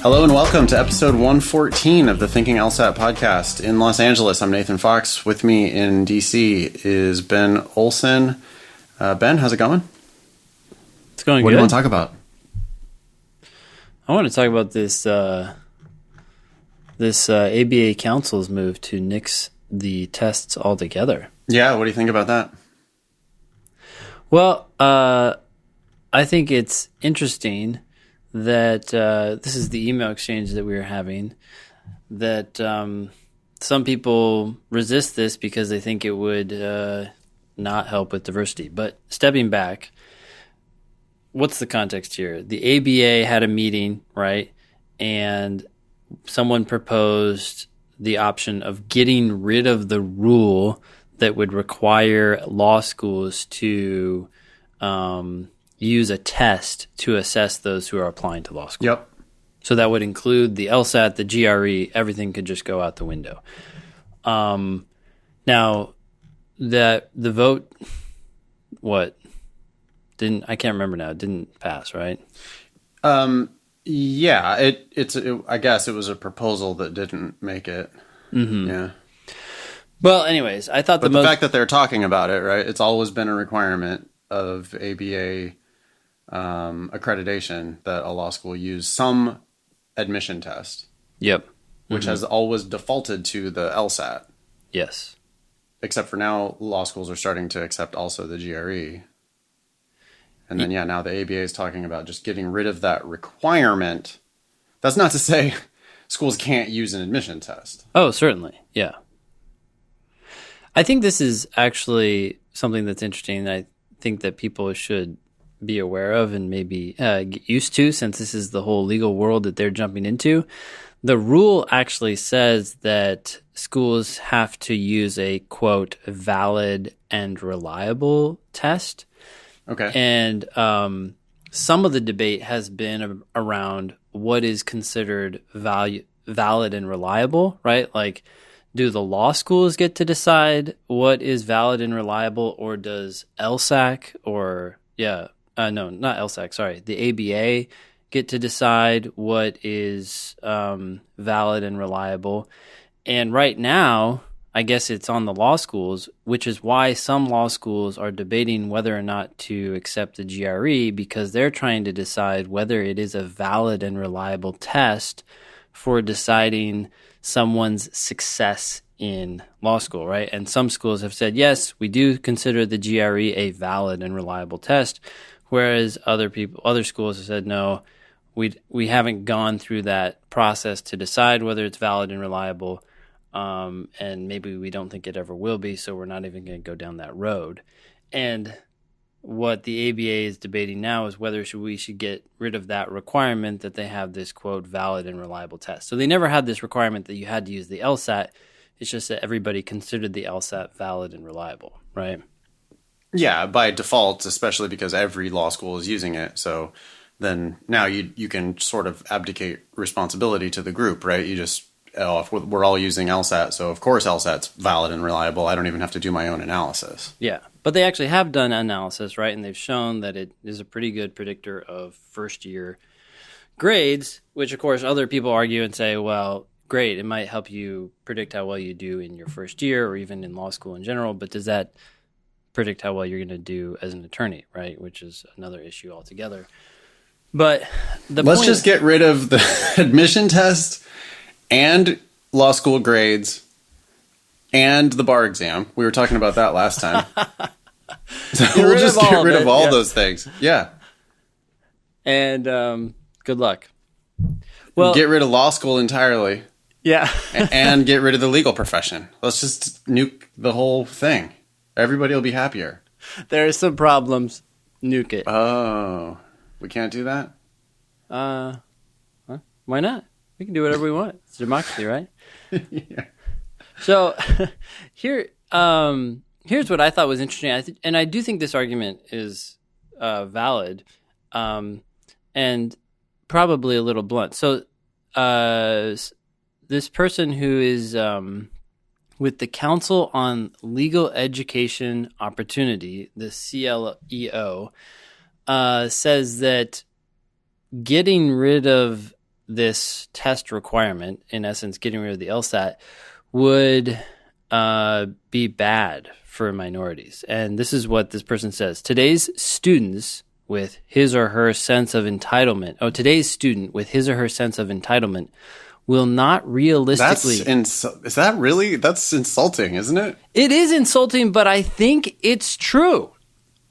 Hello and welcome to episode 114 of the Thinking LSAT podcast. In Los Angeles, I'm Nathan Fox. With me in DC is Ben Olson. Ben, how's it going? It's going What good. do you want to talk about? I want to talk about this ABA Council's move to nix the tests altogether. Yeah, what do you think about that? Well, I think it's interesting that this is the email exchange that we were having, that some people resist this because they think it would not help with diversity. But stepping back, what's the context here? The ABA had a meeting, right? And someone proposed the option of getting rid of the rule that would require law schools to use a test to assess those who are applying to law school. Yep. So that would include the LSAT, the GRE, everything could just go out the window. Now, the vote, I can't remember now. It didn't pass, right? Yeah, I guess it was a proposal that didn't make it. Mm-hmm. Yeah. Well, anyways, I thought the fact that they're talking about it, right? It's always been a requirement of ABA accreditation that a law school use some admission test. Yep. Which has always defaulted to the LSAT. Yes. Except for now, law schools are starting to accept also the GRE. And then, now the ABA is talking about just getting rid of that requirement. That's not to say schools can't use an admission test. Oh, certainly. Yeah. I think this is actually something that's interesting. I think that people should be aware of and maybe get used to, since this is the whole legal world that they're jumping into. The rule actually says that schools have to use a, quote, valid and reliable test. Okay. And some of the debate has been around what is considered valid and reliable, right? Like, do the law schools get to decide what is valid and reliable, or does LSAC no, not LSAC, sorry, the ABA get to decide what is valid and reliable? And right now, I guess it's on the law schools, which is why some law schools are debating whether or not to accept the GRE, because they're trying to decide whether it is a valid and reliable test for deciding someone's success in law school, right? And some schools have said, yes, we do consider the GRE a valid and reliable test, whereas other schools have said, no, we haven't gone through that process to decide whether it's valid and reliable. And maybe we don't think it ever will be, so we're not even going to go down that road. And what the ABA is debating now is whether we should get rid of that requirement that they have this, quote, valid and reliable test. So they never had this requirement that you had to use the LSAT. It's just that everybody considered the LSAT valid and reliable, right? Yeah, by default, especially because every law school is using it. So then now you can sort of abdicate responsibility to the group, right? You just... if we're all using LSAT, so of course LSAT's valid and reliable. I don't even have to do my own analysis. Yeah, but they actually have done analysis, right? And they've shown that it is a pretty good predictor of first-year grades, which, of course, other people argue and say, well, great, it might help you predict how well you do in your first year or even in law school in general, but does that predict how well you're going to do as an attorney, right? Which is another issue altogether. But let's just get rid of the admission test and law school grades and the bar exam. We were talking about that last time. So we'll just get rid of all those things. Yeah. And good luck. Well, get rid of law school entirely. Yeah. And get rid of the legal profession. Let's just nuke the whole thing. Everybody will be happier. There are some problems. Nuke it. Oh. We can't do that? Why not? We can do whatever we want. It's democracy, right? Yeah. So here's what I thought was interesting. And I do think this argument is valid and probably a little blunt. So this person who is with the Council on Legal Education Opportunity, the CLEO, says that getting rid of this test requirement, in essence, getting rid of the LSAT, would be bad for minorities. And this is what this person says. Today's student with his or her sense of entitlement will not realistically. Is that really? That's insulting, isn't it? It is insulting, but I think it's true.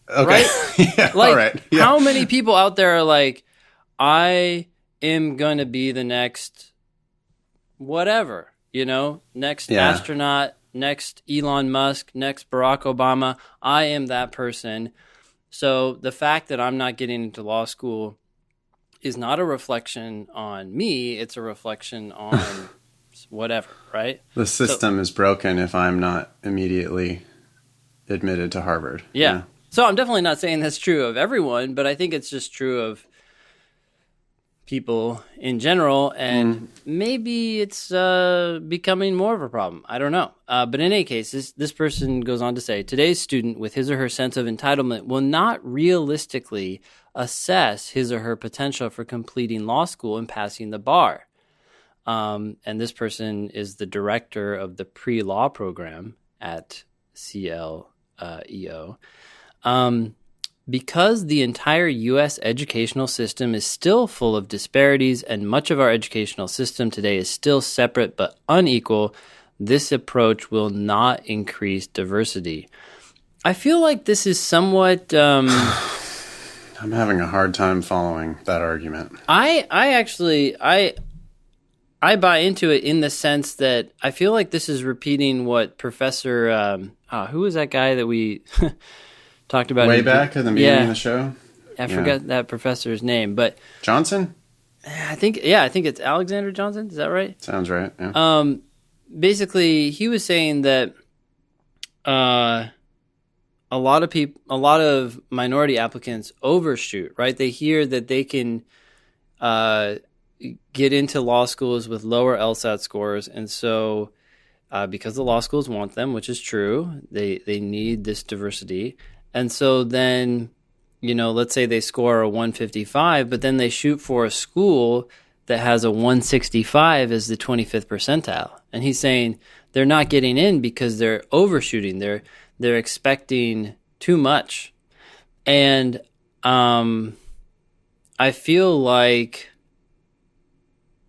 Okay. Right? Yeah. Like, all right. Yeah. how many people out there are like, I am going to be the next whatever, next astronaut, next Elon Musk, next Barack Obama. I am that person. So the fact that I'm not getting into law school is not a reflection on me. It's a reflection on whatever, right? The system is broken if I'm not immediately admitted to Harvard. Yeah. So I'm definitely not saying that's true of everyone, but I think it's just true of people in general, and maybe it's becoming more of a problem. I don't know. But in any case, this person goes on to say, today's student with his or her sense of entitlement will not realistically assess his or her potential for completing law school and passing the bar. And this person is the director of the pre-law program at CLEO. Because the entire U.S. educational system is still full of disparities and much of our educational system today is still separate but unequal, this approach will not increase diversity. I feel like this is somewhat... I'm having a hard time following that argument. I buy into it in the sense that I feel like this is repeating what Professor... who was that guy that we... talked about way back in the beginning of the show. I forgot that professor's name, but Johnson. I think it's Alexander Johnson. Is that right? Sounds right. Yeah. Basically, he was saying that a lot of minority applicants overshoot. Right? They hear that they can get into law schools with lower LSAT scores, and so because the law schools want them, which is true, they need this diversity. And so then, let's say they score a 155, but then they shoot for a school that has a 165 as the 25th percentile. And he's saying they're not getting in because they're overshooting. They're expecting too much. And I feel like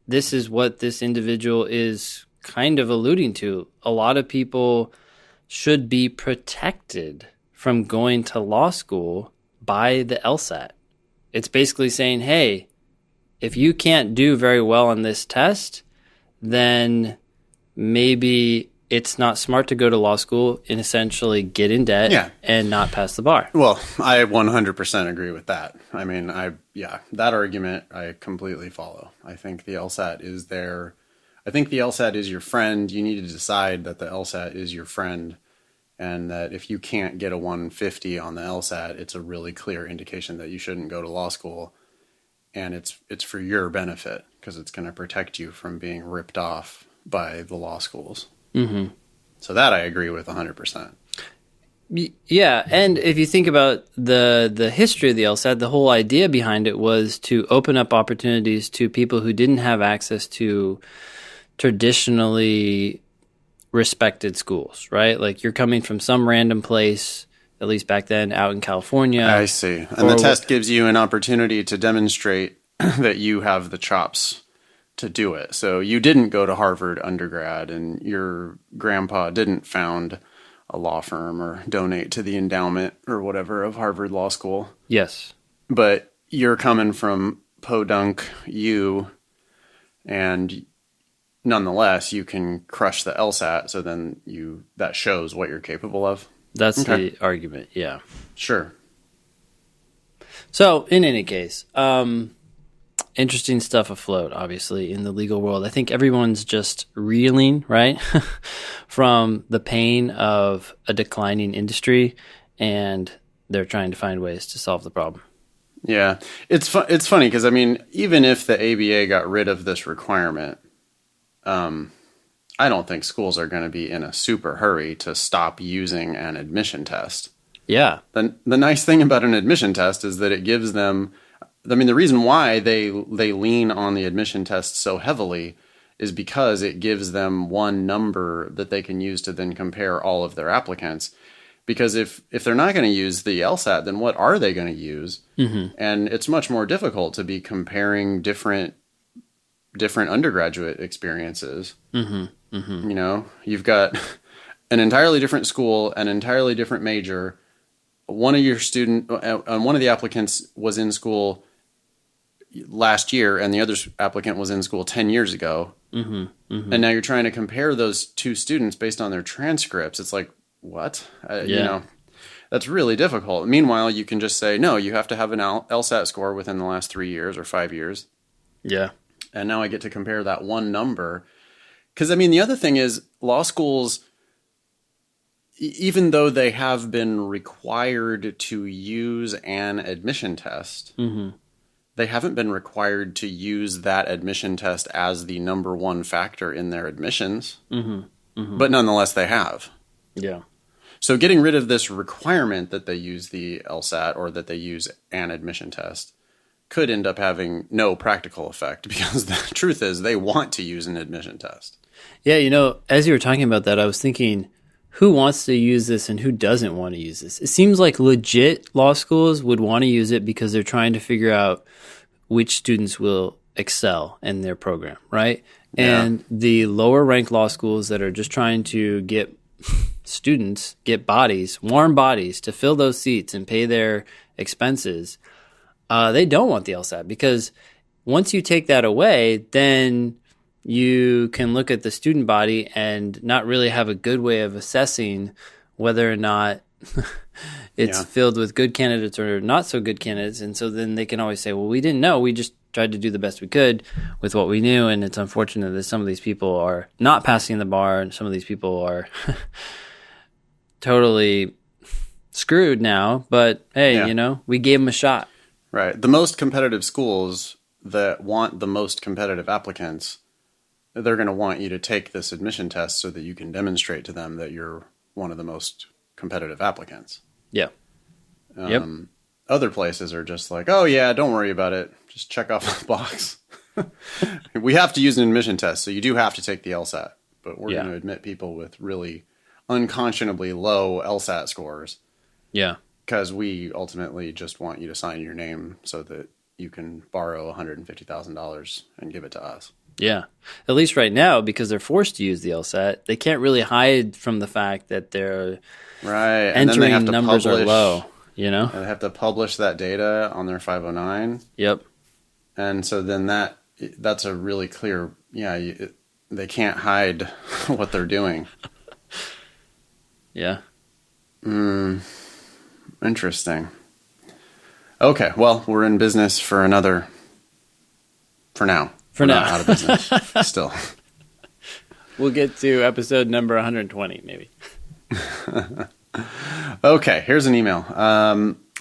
this is what this individual is kind of alluding to. A lot of people should be protected from going to law school by the LSAT. It's basically saying, hey, if you can't do very well on this test, then maybe it's not smart to go to law school and essentially get in debt and not pass the bar. Well, I 100% agree with that. I mean, that argument I completely follow. I think the LSAT is there. I think the LSAT is your friend. You need to decide that the LSAT is your friend. And that if you can't get a 150 on the LSAT, it's a really clear indication that you shouldn't go to law school. And it's for your benefit because it's going to protect you from being ripped off by the law schools. Mm-hmm. So that I agree with 100%. Yeah, and if you think about the history of the LSAT, the whole idea behind it was to open up opportunities to people who didn't have access to traditionally respected schools, right? Like you're coming from some random place, at least back then, out in California. I see. And the test gives you an opportunity to demonstrate that you have the chops to do it. So you didn't go to Harvard undergrad and your grandpa didn't found a law firm or donate to the endowment or whatever of Harvard Law School. Yes. But you're coming from Podunk U, and nonetheless, you can crush the LSAT, so then that shows what you're capable of. That's the argument, yeah. Sure. So, in any case, interesting stuff afloat, obviously, in the legal world. I think everyone's just reeling, right, from the pain of a declining industry, and they're trying to find ways to solve the problem. Yeah. It's funny because, I mean, even if the ABA got rid of this requirement, I don't think schools are going to be in a super hurry to stop using an admission test. Yeah. The nice thing about an admission test is that it gives them I mean, the reason why they lean on the admission test so heavily is because it gives them one number that they can use to then compare all of their applicants. Because if they're not going to use the LSAT, then what are they going to use? Mm-hmm. And it's much more difficult to be comparing different undergraduate experiences. Mm-hmm. Mm-hmm. You know, you've got an entirely different school, an entirely different major. One of the applicants was in school last year, and the other applicant was in school 10 years ago. Mm-hmm. Mm-hmm. And now you're trying to compare those two students based on their transcripts. It's like, what? You know, that's really difficult. Meanwhile, you can just say, no, you have to have an LSAT score within the last 3 years or 5 years. Yeah. And now I get to compare that one number. Because, I mean, the other thing is law schools, even though they have been required to use an admission test, mm-hmm. they haven't been required to use that admission test as the number one factor in their admissions. Mm-hmm. Mm-hmm. But nonetheless, they have. Yeah. So getting rid of this requirement that they use the LSAT or that they use an admission test could end up having no practical effect, because the truth is they want to use an admission test. Yeah, you know, as you were talking about that, I was thinking, who wants to use this and who doesn't want to use this? It seems like legit law schools would want to use it because they're trying to figure out which students will excel in their program, right? Yeah. And the lower ranked law schools that are just trying to get students, get bodies, warm bodies to fill those seats and pay their expenses, they don't want the LSAT, because once you take that away, then you can look at the student body and not really have a good way of assessing whether or not it's filled with good candidates or not so good candidates. And so then they can always say, well, we didn't know. We just tried to do the best we could with what we knew. And it's unfortunate that some of these people are not passing the bar and some of these people are totally screwed now. But hey, you know, we gave them a shot. Right. The most competitive schools that want the most competitive applicants, they're going to want you to take this admission test so that you can demonstrate to them that you're one of the most competitive applicants. Yeah. Other places are just like, oh yeah, don't worry about it. Just check off the box. We have to use an admission test, so you do have to take the LSAT. But we're going to admit people with really unconscionably low LSAT scores. Yeah. Because we ultimately just want you to sign your name so that you can borrow $150,000 and give it to us. Yeah. At least right now, because they're forced to use the LSAT, they can't really hide from the fact that their entering numbers are low, you know? And they have to publish that data on their 509. Yep. And so then that's a really clear, they can't hide what they're doing. Yeah. Interesting. Okay, well, we're in business for now. For now. Not out of business. Still. We'll get to episode number 120, maybe. Okay, here's an email.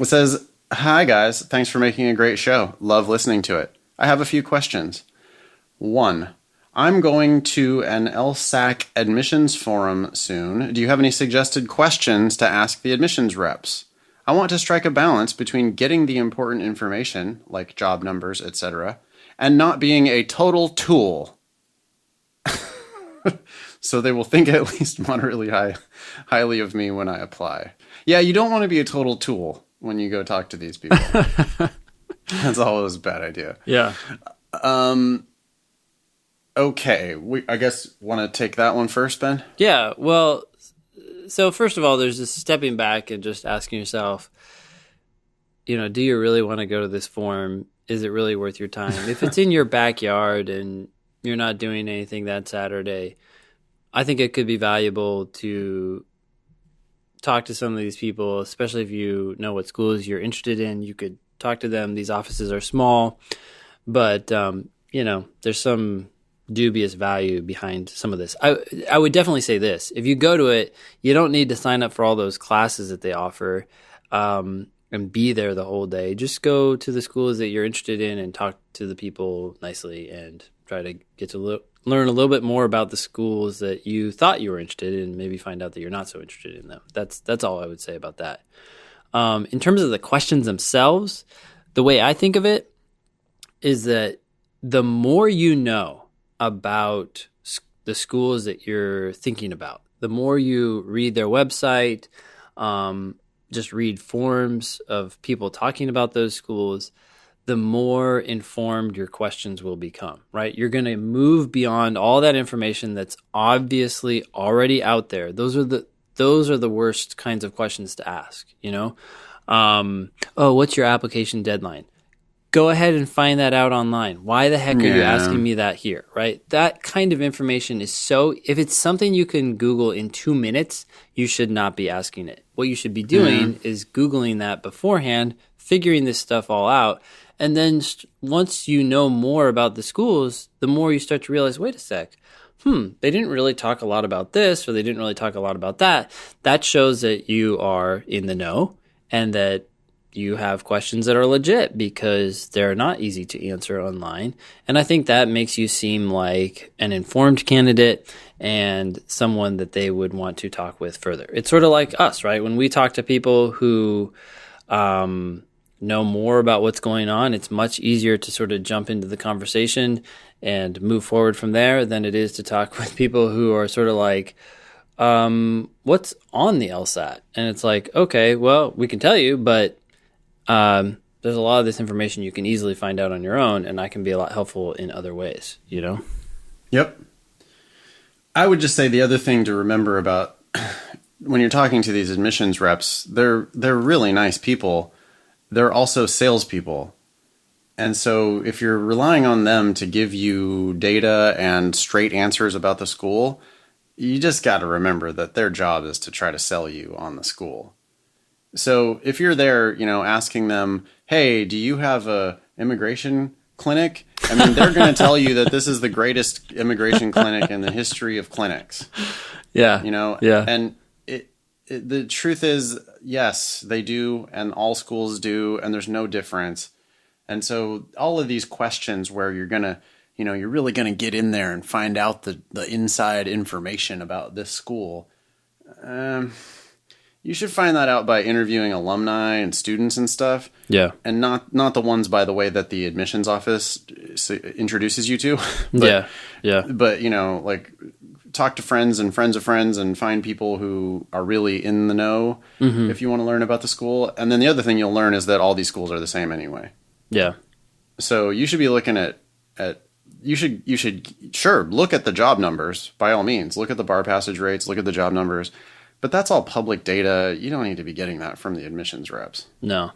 It says, "Hi, guys. Thanks for making a great show. Love listening to it. I have a few questions. 1. I'm going to an LSAC admissions forum soon. Do you have any suggested questions to ask the admissions reps? I want to strike a balance between getting the important information, like job numbers, etc., and not being a total tool. So they will think at least moderately highly of me when I apply." Yeah, you don't want to be a total tool when you go talk to these people. That's always a bad idea. Yeah. Okay, I guess want to take that one first, Ben? Yeah, well, so first of all, there's just stepping back and just asking yourself, do you really want to go to this forum? Is it really worth your time? If it's in your backyard and you're not doing anything that Saturday, I think it could be valuable to talk to some of these people, especially if you know what schools you're interested in. You could talk to them. These offices are small, but, there's some dubious value behind some of this. I would definitely say this. If you go to it, you don't need to sign up for all those classes that they offer and be there the whole day. Just go to the schools that you're interested in and talk to the people nicely and try to get to learn a little bit more about the schools that you thought you were interested in, and maybe find out that you're not so interested in them. That's all I would say about that. In terms of the questions themselves, the way I think of it is that the more you know about the schools that you're thinking about, the more you read their website, just read forums of people talking about those schools, the more informed your questions will become, right? You're going to move beyond all that information that's obviously already out there. Those are the worst kinds of questions to ask, you know? Oh, what's your application deadline? Go ahead and find that out online. Why the heck are you asking me that here, right? That kind of information is if it's something you can Google in 2 minutes, you should not be asking it. What you should be doing is Googling that beforehand, figuring this stuff all out. And then once you know more about the schools, the more you start to realize, wait a sec, they didn't really talk a lot about this, or they didn't really talk a lot about that. That shows that you are in the know and that you have questions that are legit because they're not easy to answer online. And I think that makes you seem like an informed candidate and someone that they would want to talk with further. It's sort of like us, right? When we talk to people who know more about what's going on, it's much easier to sort of jump into the conversation and move forward from there than it is to talk with people who are sort of like, what's on the LSAT? And it's like, okay, well, we can tell you, but there's a lot of this information you can easily find out on your own, and I can be a lot helpful in other ways, you know? Yep. I would just say the other thing to remember about when you're talking to these admissions reps, they're really nice people. They're also salespeople. And so if you're relying on them to give you data and straight answers about the school, you just got to remember that their job is to try to sell you on the school. So if you're there, asking them, hey, do you have a immigration clinic? I mean, they're going to tell you that this is the greatest immigration clinic in the history of clinics. Yeah. Yeah. And the truth is, yes, they do, and all schools do, and there's no difference. And so all of these questions where you're going to, you're really going to get in there and find out the inside information about this school. You should find that out by interviewing alumni and students and stuff. Yeah. And not the ones, by the way, that the admissions office introduces you to. But, yeah. But, like talk to friends and friends of friends and find people who are really in the know if you want to learn about the school. And then the other thing you'll learn is that all these schools are the same anyway. Yeah. So you should be looking at you should sure look at the job numbers by all means. Look at the bar passage rates, look at the job numbers. But that's all public data. You don't need to be getting that from the admissions reps. No.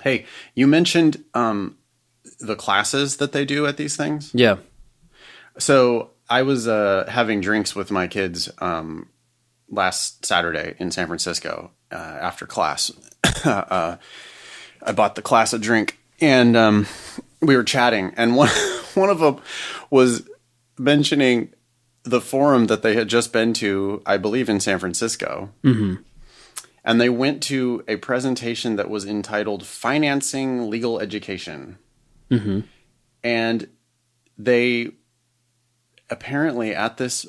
Hey, you mentioned the classes that they do at these things. Yeah. So I was having drinks with my kids last Saturday in San Francisco after class. I bought the class a drink, and we were chatting, and one of them was mentioning the forum that they had just been to, I believe, in San Francisco. Mm-hmm. And they went to a presentation that was entitled Financing Legal Education. Mm-hmm. And they apparently at this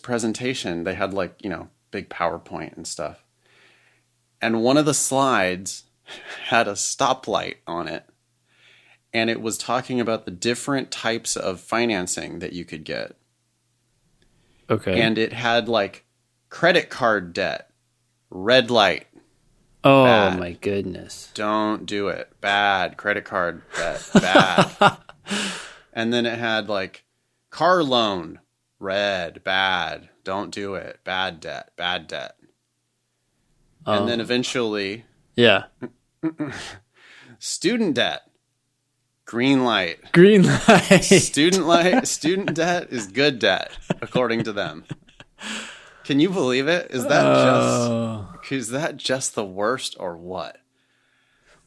presentation, they had big PowerPoint and stuff. And one of the slides had a stoplight on it. And it was talking about the different types of financing that you could get. Okay. And it had credit card debt, red light. Oh, bad. My goodness. Don't do it. Bad. Credit card debt, bad. And then it had car loan, red, bad. Don't do it. Bad debt, bad debt. And then eventually, yeah, student debt. Green light. Green light. Student debt is good debt, according to them. Can you believe it? Is that just the worst or what?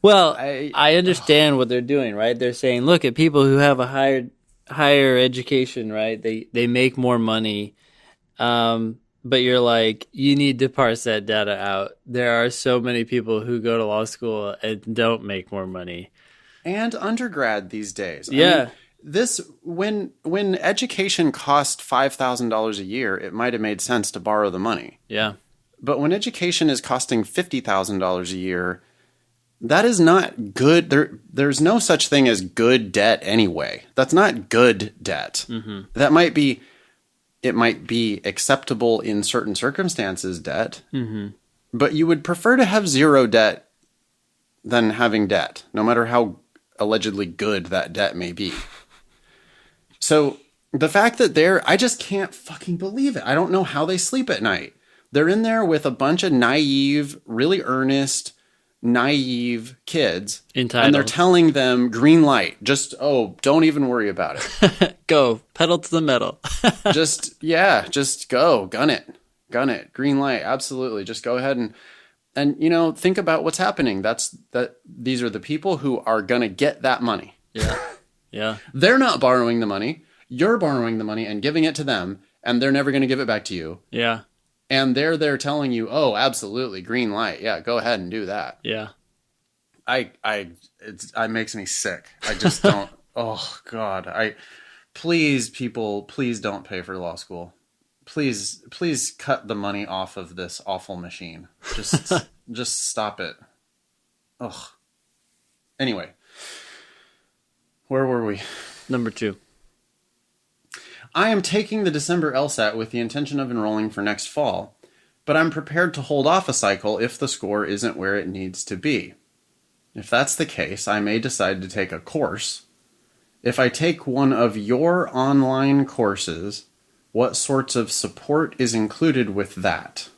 Well, I understand what they're doing, right? They're saying, look at people who have a higher education, right? They make more money. But you're like, you need to parse that data out. There are so many people who go to law school and don't make more money. And undergrad these days. Yeah. When education cost $5,000 a year, it might have made sense to borrow the money. Yeah. But when education is costing $50,000 a year, that is not good. There's no such thing as good debt anyway. That's not good debt. That might be, it might be acceptable in certain circumstances, debt, but you would prefer to have zero debt than having debt, no matter how allegedly good that debt may be. So the fact that I just can't fucking believe it. I don't know how they sleep at night. They're in there with a bunch of naive, really earnest, naive kids. Entitled. And they're telling them green light. Just, don't even worry about it. Go. Pedal to the metal. just go. Gun it. Green light. Absolutely. Just go ahead and think about what's happening. These are the people who are going to get that money. Yeah. Yeah. They're not borrowing the money. You're borrowing the money and giving it to them, and they're never going to give it back to you. Yeah. And they're there telling you, oh, absolutely, green light. Yeah, go ahead and do that. Yeah. It makes me sick. I just don't. Oh God. Please, people, please don't pay for law school. Please cut the money off of this awful machine. Just stop it. Ugh. Anyway, where were we? Number 2. I am taking the December LSAT with the intention of enrolling for next fall, but I'm prepared to hold off a cycle if the score isn't where it needs to be. If that's the case, I may decide to take a course. If I take one of your online courses, what sorts of support is included with that?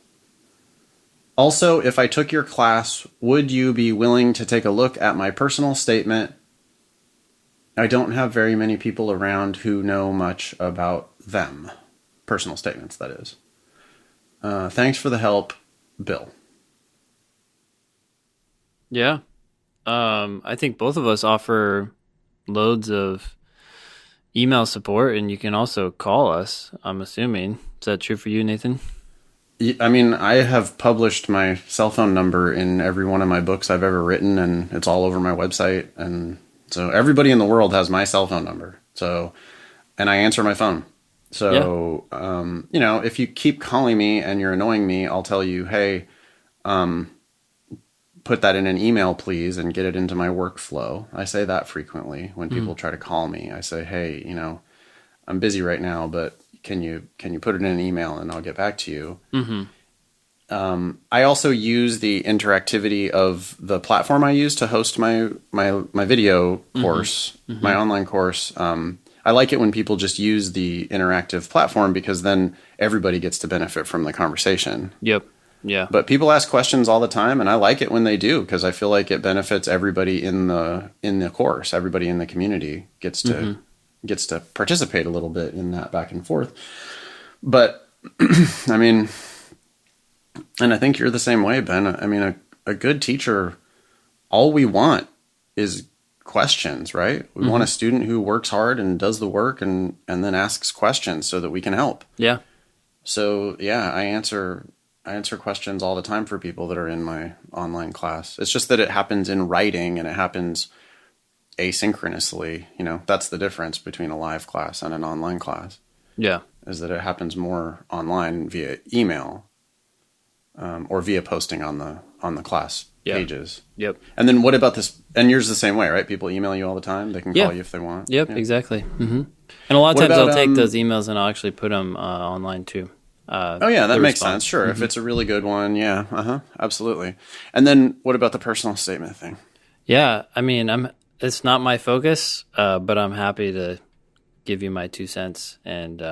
Also, if I took your class, would you be willing to take a look at my personal statement? I don't have very many people around who know much about them. Personal statements, that is. Thanks for the help, Bill. Yeah. I think both of us offer loads of email support, and you can also call us, I'm assuming. Is that true for you, Nathan? I mean, I have published my cell phone number in every one of my books I've ever written, and it's all over my website, and so everybody in the world has my cell phone number. So, and I answer my phone. So, yeah. If you keep calling me and you're annoying me, I'll tell you, hey, put that in an email, please, and get it into my workflow. I say that frequently when people try to call me. I say, hey, I'm busy right now, but can you put it in an email and I'll get back to you. Mm-hmm. I also use the interactivity of the platform I use to host my video course, my online course. I like it when people just use the interactive platform because then everybody gets to benefit from the conversation. Yep. Yeah. But people ask questions all the time, and I like it when they do because I feel like it benefits everybody in the course. Everybody in the community gets to participate a little bit in that back and forth. But I mean, and I think you're the same way, Ben. I mean, a good teacher, all we want is questions, right? We want a student who works hard and does the work and then asks questions so that we can help. Yeah. So yeah, I answer questions all the time for people that are in my online class. It's just that it happens in writing and it happens asynchronously. That's the difference between a live class and an online class. Yeah. Is that it happens more online via email. Or via posting on the class pages. Yep. And then what about this? And yours the same way, right? People email you all the time. They can call you if they want. Yep, exactly. Mm-hmm. And a lot of times I'll take those emails and I'll actually put them online too. That makes sense. Sure. If it's a really good one. Yeah. Absolutely. And then what about the personal statement thing? Yeah. I mean, it's not my focus, but I'm happy to give you my 2 cents. And,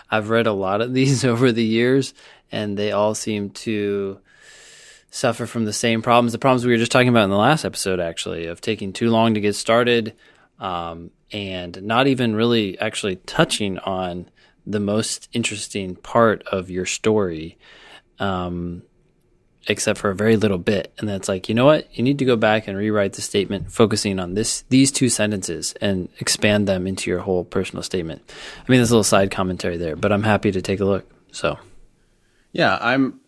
I've read a lot of these over the years, and they all seem to suffer from the same problems. The problems we were just talking about in the last episode, actually, of taking too long to get started, and not even really actually touching on the most interesting part of your story, except for a very little bit. And that's like, you know what? You need to go back and rewrite the statement, focusing on these 2 sentences and expand them into your whole personal statement. I mean, there's a little side commentary there, but I'm happy to take a look. So, yeah,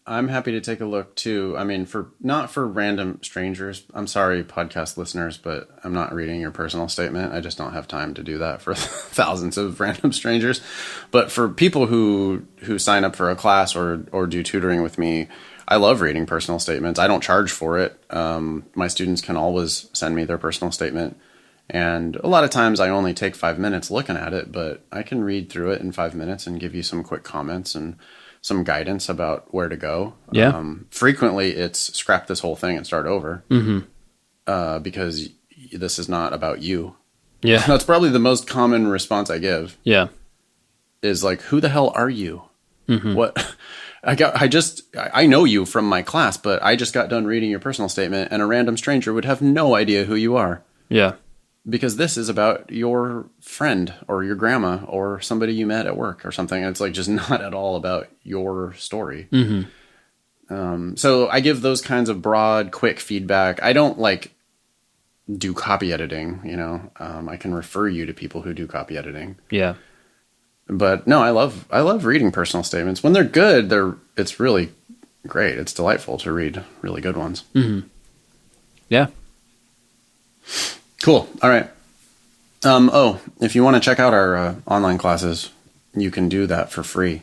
I'm happy to take a look too. I mean, not for random strangers. I'm sorry, podcast listeners, but I'm not reading your personal statement. I just don't have time to do that for thousands of random strangers. But for people who sign up for a class or do tutoring with me, I love reading personal statements. I don't charge for it. My students can always send me their personal statement. And a lot of times I only take 5 minutes looking at it, but I can read through it in 5 minutes and give you some quick comments and some guidance about where to go. Yeah. Frequently it's scrap this whole thing and start over, because this is not about you. Yeah. That's probably the most common response I give. Yeah. Is like, who the hell are you? What? I know you from my class, but I just got done reading your personal statement, and a random stranger would have no idea who you are. Yeah. Because this is about your friend or your grandma or somebody you met at work or something. It's like just not at all about your story. So I give those kinds of broad, quick feedback. I don't like do copy editing, I can refer you to people who do copy editing. Yeah. But no, I love reading personal statements. When they're good, it's really great. It's delightful to read really good ones. Yeah. Cool. All right. If you want to check out our online classes, you can do that for free.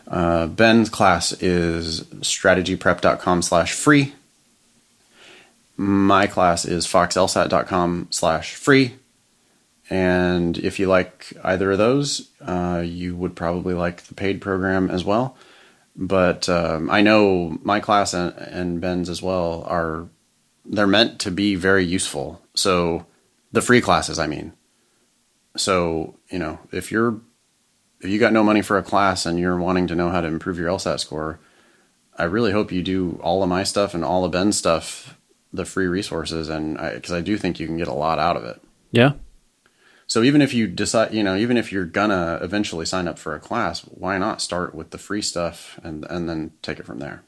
Ben's class is strategyprep.com/free. My class is foxlsat.com/free. And if you like either of those, you would probably like the paid program as well. But I know my class and Ben's as well they're meant to be very useful. So the free classes, I mean. So, if you got no money for a class and you're wanting to know how to improve your LSAT score, I really hope you do all of my stuff and all of Ben's stuff, the free resources, because I do think you can get a lot out of it. Yeah. So even if you decide, even if you're gonna eventually sign up for a class, why not start with the free stuff and then take it from there?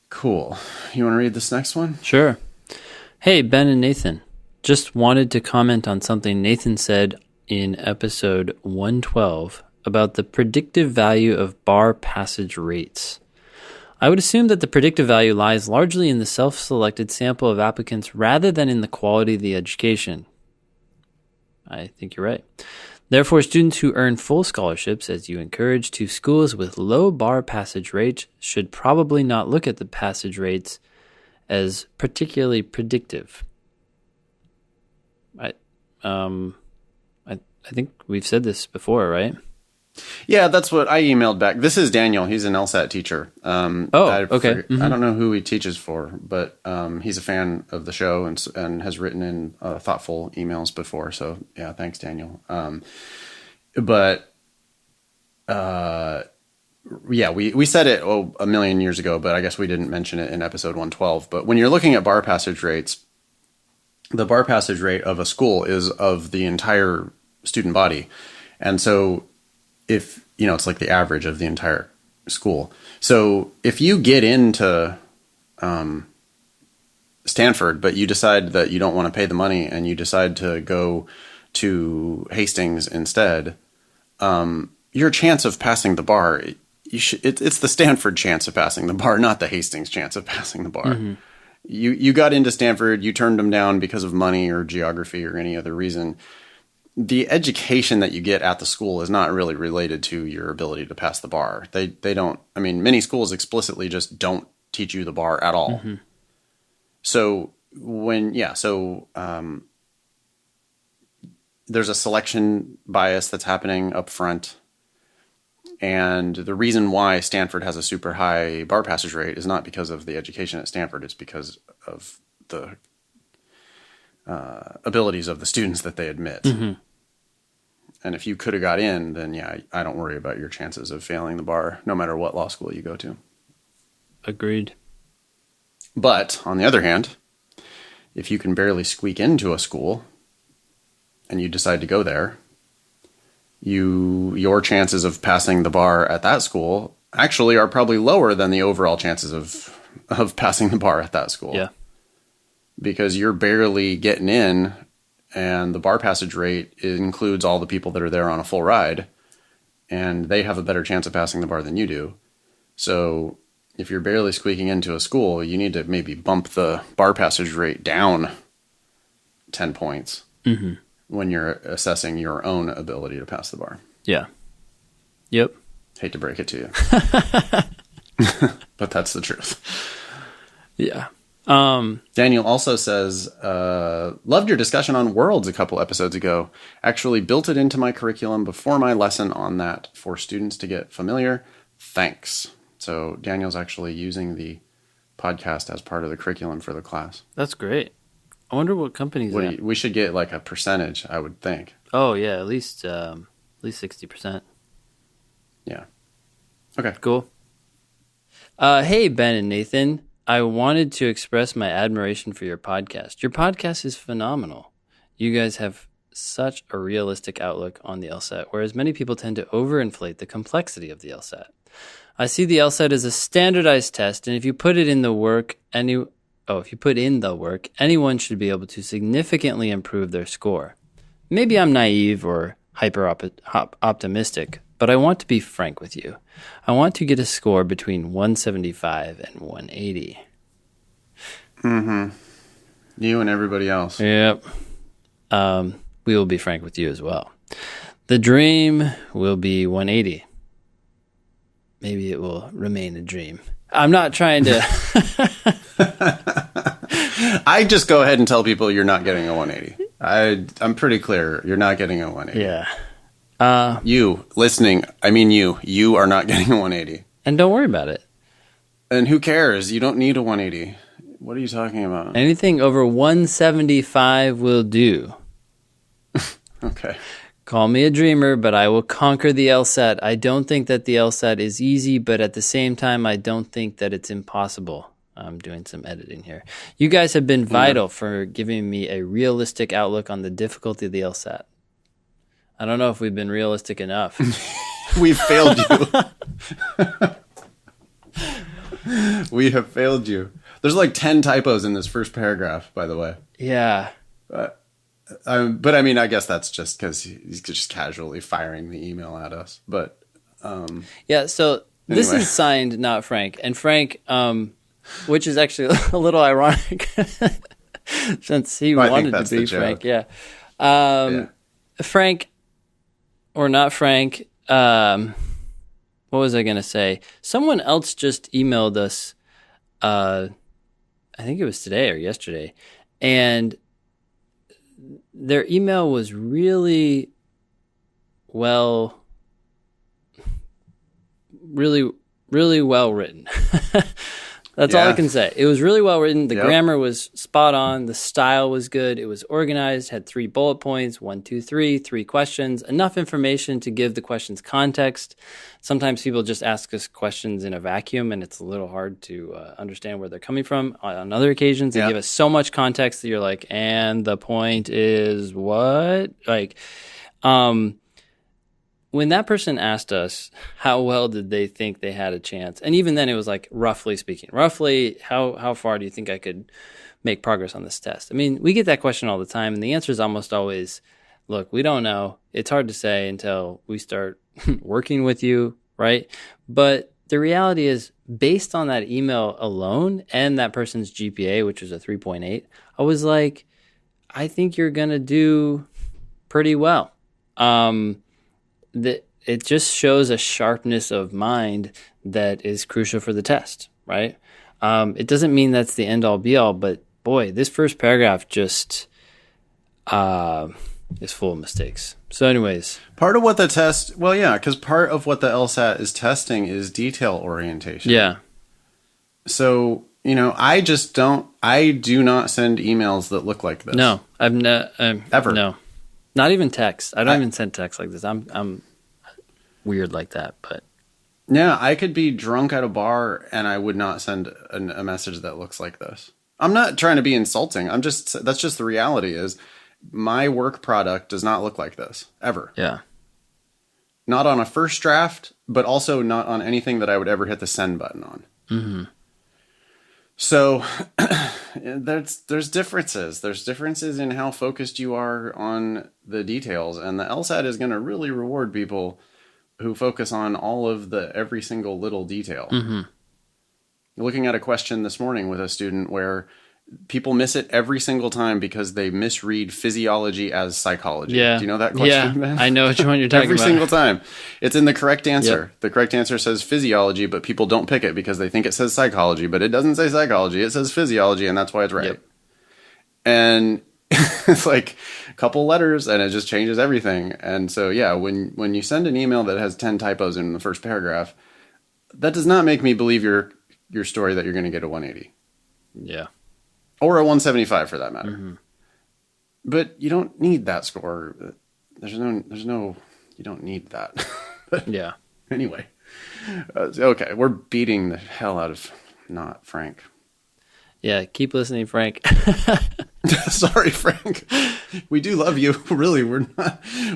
Cool. You want to read this next one? Sure. Hey, Ben and Nathan. Just wanted to comment on something Nathan said in episode 112 about the predictive value of bar passage rates. I would assume that the predictive value lies largely in the self-selected sample of applicants rather than in the quality of the education. I think you're right. Therefore, students who earn full scholarships, as you encourage, to schools with low bar passage rates should probably not look at the passage rates as particularly predictive. I think we've said this before, right? Yeah, that's what I emailed back. This is Daniel. He's an LSAT teacher. Okay. I don't know who he teaches for, but he's a fan of the show and has written in thoughtful emails before. So yeah, thanks, Daniel. Yeah, we said it a million years ago, but I guess we didn't mention it in episode 112. But when you're looking at bar passage rates, the bar passage rate of a school is of the entire student body. And so if, it's like the average of the entire school. So if you get into Stanford, but you decide that you don't want to pay the money and you decide to go to Hastings instead, your chance of passing the bar, it's the Stanford chance of passing the bar, not the Hastings chance of passing the bar. You got into Stanford, you turned them down because of money or geography or any other reason. The education that you get at the school is not really related to your ability to pass the bar. They don't, many schools explicitly just don't teach you the bar at all. So there's a selection bias that's happening up front. And the reason why Stanford has a super high bar passage rate is not because of the education at Stanford. It's because of the abilities of the students that they admit. And if you could have got in, then yeah, I don't worry about your chances of failing the bar, no matter what law school you go to. Agreed. But on the other hand, if you can barely squeak into a school and you decide to go there, your chances of passing the bar at that school actually are probably lower than the overall chances of passing the bar at that school. Yeah. Because you're barely getting in, and the bar passage rate includes all the people that are there on a full ride, and they have a better chance of passing the bar than you do. So if you're barely squeaking into a school, you need to maybe bump the bar passage rate down 10 points when you're assessing your own ability to pass the bar. Yeah. Yep. Hate to break it to you. But that's the truth. Yeah. Daniel also says, loved your discussion on worlds a couple episodes ago. Actually built it into my curriculum before my lesson on that for students to get familiar. Thanks. So Daniel's actually using the podcast as part of the curriculum for the class. That's great. I wonder what company's that. We should get like a percentage, I would think. Oh yeah, at least 60%. Yeah. Okay. Cool. Hey, Ben and Nathan. I wanted to express my admiration for your podcast. Your podcast is phenomenal. You guys have such a realistic outlook on the LSAT, whereas many people tend to overinflate the complexity of the LSAT. I see the LSAT as a standardized test, and if you put in the work, anyone should be able to significantly improve their score. Maybe I'm naive or optimistic, but I want to be frank with you. I want to get a score between 175 and 180. Mm-hmm. You and everybody else. Yep. We will be frank with you as well. The dream will be 180. Maybe it will remain a dream. I'm not trying to... I just go ahead and tell people you're not getting a 180. I'm pretty clear. You're not getting a 180. Yeah. You listening, I mean you are not getting a 180. And don't worry about it. And who cares? You don't need a 180. What are you talking about? Anything over 175 will do. Okay. Call me a dreamer, but I will conquer the LSAT. I don't think that the LSAT is easy, but at the same time, I don't think that it's impossible. I'm doing some editing here. You guys have been vital for giving me a realistic outlook on the difficulty of the LSAT. I don't know if we've been realistic enough. We've failed you. We have failed you. There's like 10 typos in this first paragraph, by the way. Yeah. But I mean, I guess that's just because he's just casually firing the email at us. But yeah, so this is signed, not Frank. And Frank, which is actually a little ironic since he wanted to be Frank. Yeah. Frank, or not Frank, what was I going to say? Someone else just emailed us, I think it was today or yesterday, and their email was really well written. That's all I can say. It was really well written. The grammar was spot on. The style was good. It was organized, had 3 bullet points, 1, 2, 3, 3 questions, enough information to give the questions context. Sometimes people just ask us questions in a vacuum, and it's a little hard to understand where they're coming from. On other occasions, they give us so much context that you're like, and the point is what? Like, when that person asked us how well did they think they had a chance, and even then it was like roughly speaking, how far do you think I could make progress on this test? I mean, we get that question all the time, and the answer is almost always, look, we don't know. It's hard to say until we start working with you, right? But the reality is, based on that email alone and that person's GPA, which was a 3.8, I was like, I think you're going to do pretty well. It just shows a sharpness of mind that is crucial for the test, right? It doesn't mean that's the end-all be-all, but boy, this first paragraph just is full of mistakes. So anyways. Part of what the test, because part of what the LSAT is testing is detail orientation. Yeah. So, I do not send emails that look like this. No, ever. No. Not even text. I don't even send text like this. I'm weird like that, but yeah, I could be drunk at a bar and I would not send a message that looks like this. I'm not trying to be insulting. That's just the reality is my work product does not look like this ever. Yeah. Not on a first draft, but also not on anything that I would ever hit the send button on. Mm-hmm. So there's differences. There's differences in how focused you are on the details, and the LSAT is going to really reward people who focus on all of every single little detail. Mm-hmm. Looking at a question this morning with a student where people miss it every single time because they misread physiology as psychology. Yeah. Do you know that question, Ben? I know which one you're talking Every about. single time. It's in the correct answer. Yep. The correct answer says physiology, but people don't pick it because they think it says psychology, but it doesn't say psychology. It says physiology, and that's why it's right. Yep. And it's like a couple letters, and it just changes everything. And so, yeah, when you send an email that has 10 typos in the first paragraph, that does not make me believe your story that you're going to get a 180. Yeah. Or a 175 for that matter. Mm-hmm. But you don't need that score. There's no, you don't need that. Yeah. Anyway. Okay. We're beating the hell out of not Frank. Yeah. Keep listening, Frank. Sorry, Frank. We do love you. Really. We're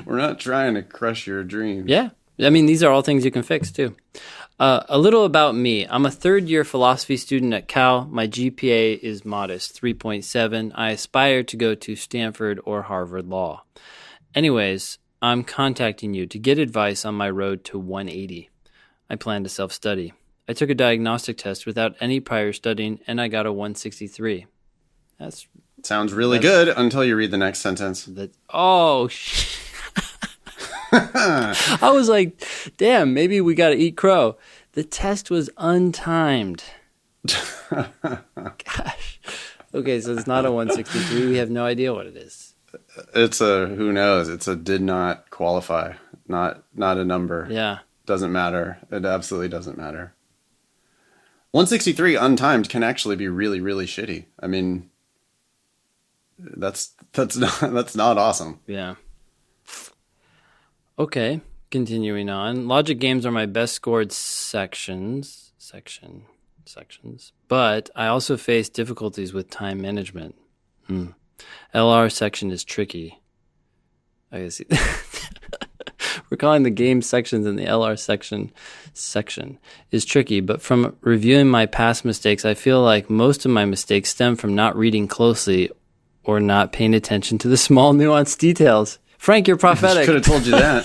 not trying to crush your dreams. Yeah. I mean, these are all things you can fix too. A little about me. I'm a third-year philosophy student at Cal. My GPA is modest, 3.7. I aspire to go to Stanford or Harvard Law. Anyways, I'm contacting you to get advice on my road to 180. I plan to self-study. I took a diagnostic test without any prior studying, and I got a 163. Sounds really good until you read the next sentence. I was like, damn, maybe we got to eat crow. The test was untimed. Gosh. Okay, so it's not a 163. We have no idea what it is. It's a, who knows? It's a did not qualify. Not a number. Yeah. Doesn't matter. It absolutely doesn't matter. 163 untimed can actually be really, really shitty. I mean, that's not awesome. Yeah. Okay, continuing on. Logic games are my best scored sections, but I also face difficulties with time management. LR section is tricky. I see. We're calling the game sections in the LR section is tricky, but from reviewing my past mistakes, I feel like most of my mistakes stem from not reading closely or not paying attention to the small nuanced details. Frank, you're prophetic. Could have told you that.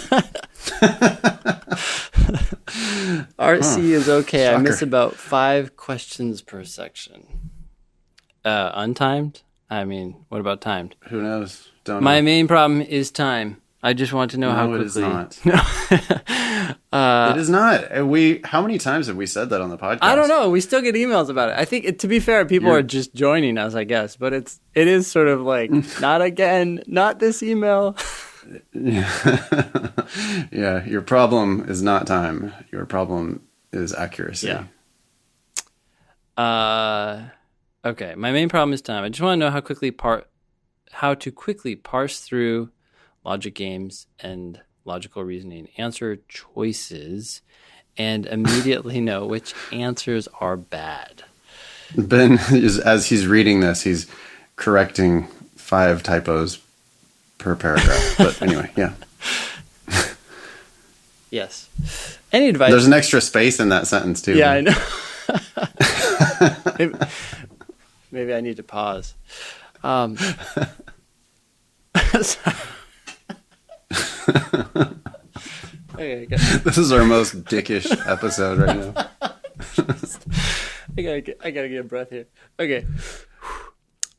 RC is okay. Shocker. I miss about 5 questions per section. Untimed? I mean, what about timed? Who knows? Don't My know. main problem is time. I just want to know how quickly. It is not. No. It is not. How many times have we said that on the podcast? I don't know. We still get emails about it. I think, to be fair, people are just joining us, I guess. But it is sort of like, not again, not this email. Yeah, your problem is not time. Your problem is accuracy. Yeah. Okay, my main problem is time. I just want to know how to quickly parse through logic games and logical reasoning, answer choices, and immediately know which answers are bad. Ben, as he's reading this, he's correcting 5 typos per paragraph. But anyway, yeah. Yes. Any advice? There's an extra space in that sentence, too. Yeah, I know. Maybe I need to pause. Okay, this is our most dickish episode right now. I gotta get a breath here. Okay.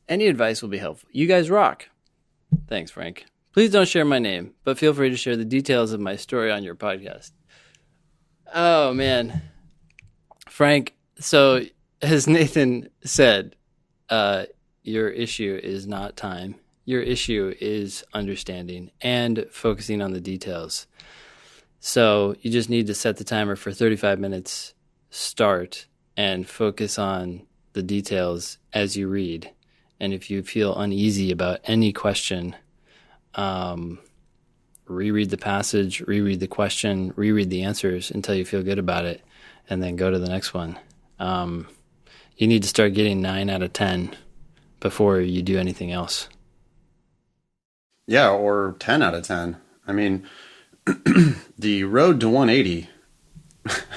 Any advice will be helpful. You guys rock. Thanks, Frank. Please don't share my name, but feel free to share the details of my story on your podcast. Oh, man. Frank, so as Nathan said, your issue is not time. Your issue is understanding and focusing on the details. So you just need to set the timer for 35 minutes, start, and focus on the details as you read. And if you feel uneasy about any question, reread the passage, reread the question, reread the answers until you feel good about it, and then go to the next one. You need to start getting 9 out of 10 before you do anything else. Yeah, or 10 out of 10. I mean, the road to 180.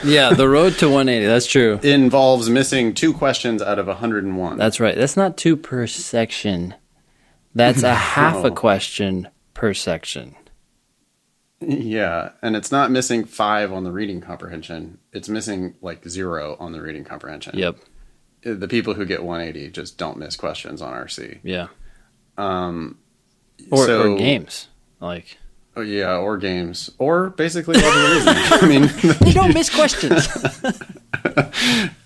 Yeah, the road to 180, that's true. Involves missing 2 questions out of 101. That's right. That's not 2 per section. That's a half a question per section. Yeah, and it's not missing 5 on the reading comprehension. It's missing like 0 on the reading comprehension. Yep. the people who get 180 just don't miss questions on RC. Yeah. Um, Or games. Like, oh, yeah, or games, or basically all the reasons. I mean, they don't miss questions.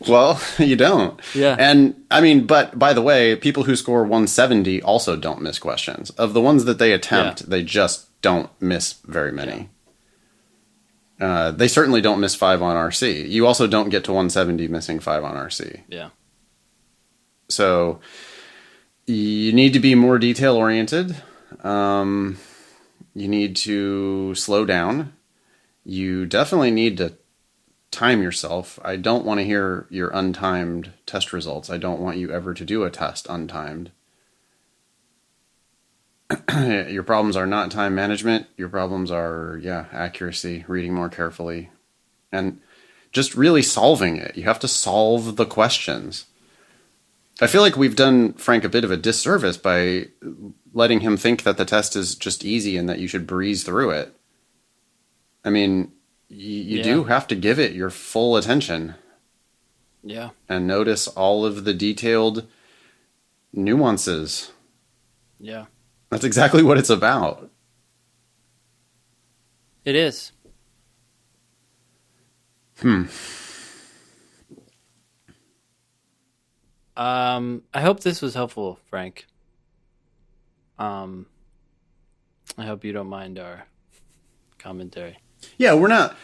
well, you don't. Yeah. And I mean, but by the way, people who score 170 also don't miss questions. Of the ones that they attempt, they just don't miss very many. They certainly don't miss 5 on RC. You also don't get to 170 missing 5 on RC. Yeah. So you need to be more detail oriented. You need to slow down. You definitely need to time yourself. I don't want to hear your untimed test results. I don't want you ever to do a test untimed. Your problems are not time management. Your problems are, accuracy, reading more carefully, and just really solving it. You have to solve the questions. I feel like we've done Frank a bit of a disservice by letting him think that the test is just easy and that you should breeze through it. I mean, you do have to give it your full attention. Yeah. And notice all of the detailed nuances. Yeah. That's exactly what it's about. It is. I hope this was helpful, Frank. I hope you don't mind our commentary. Yeah, we're not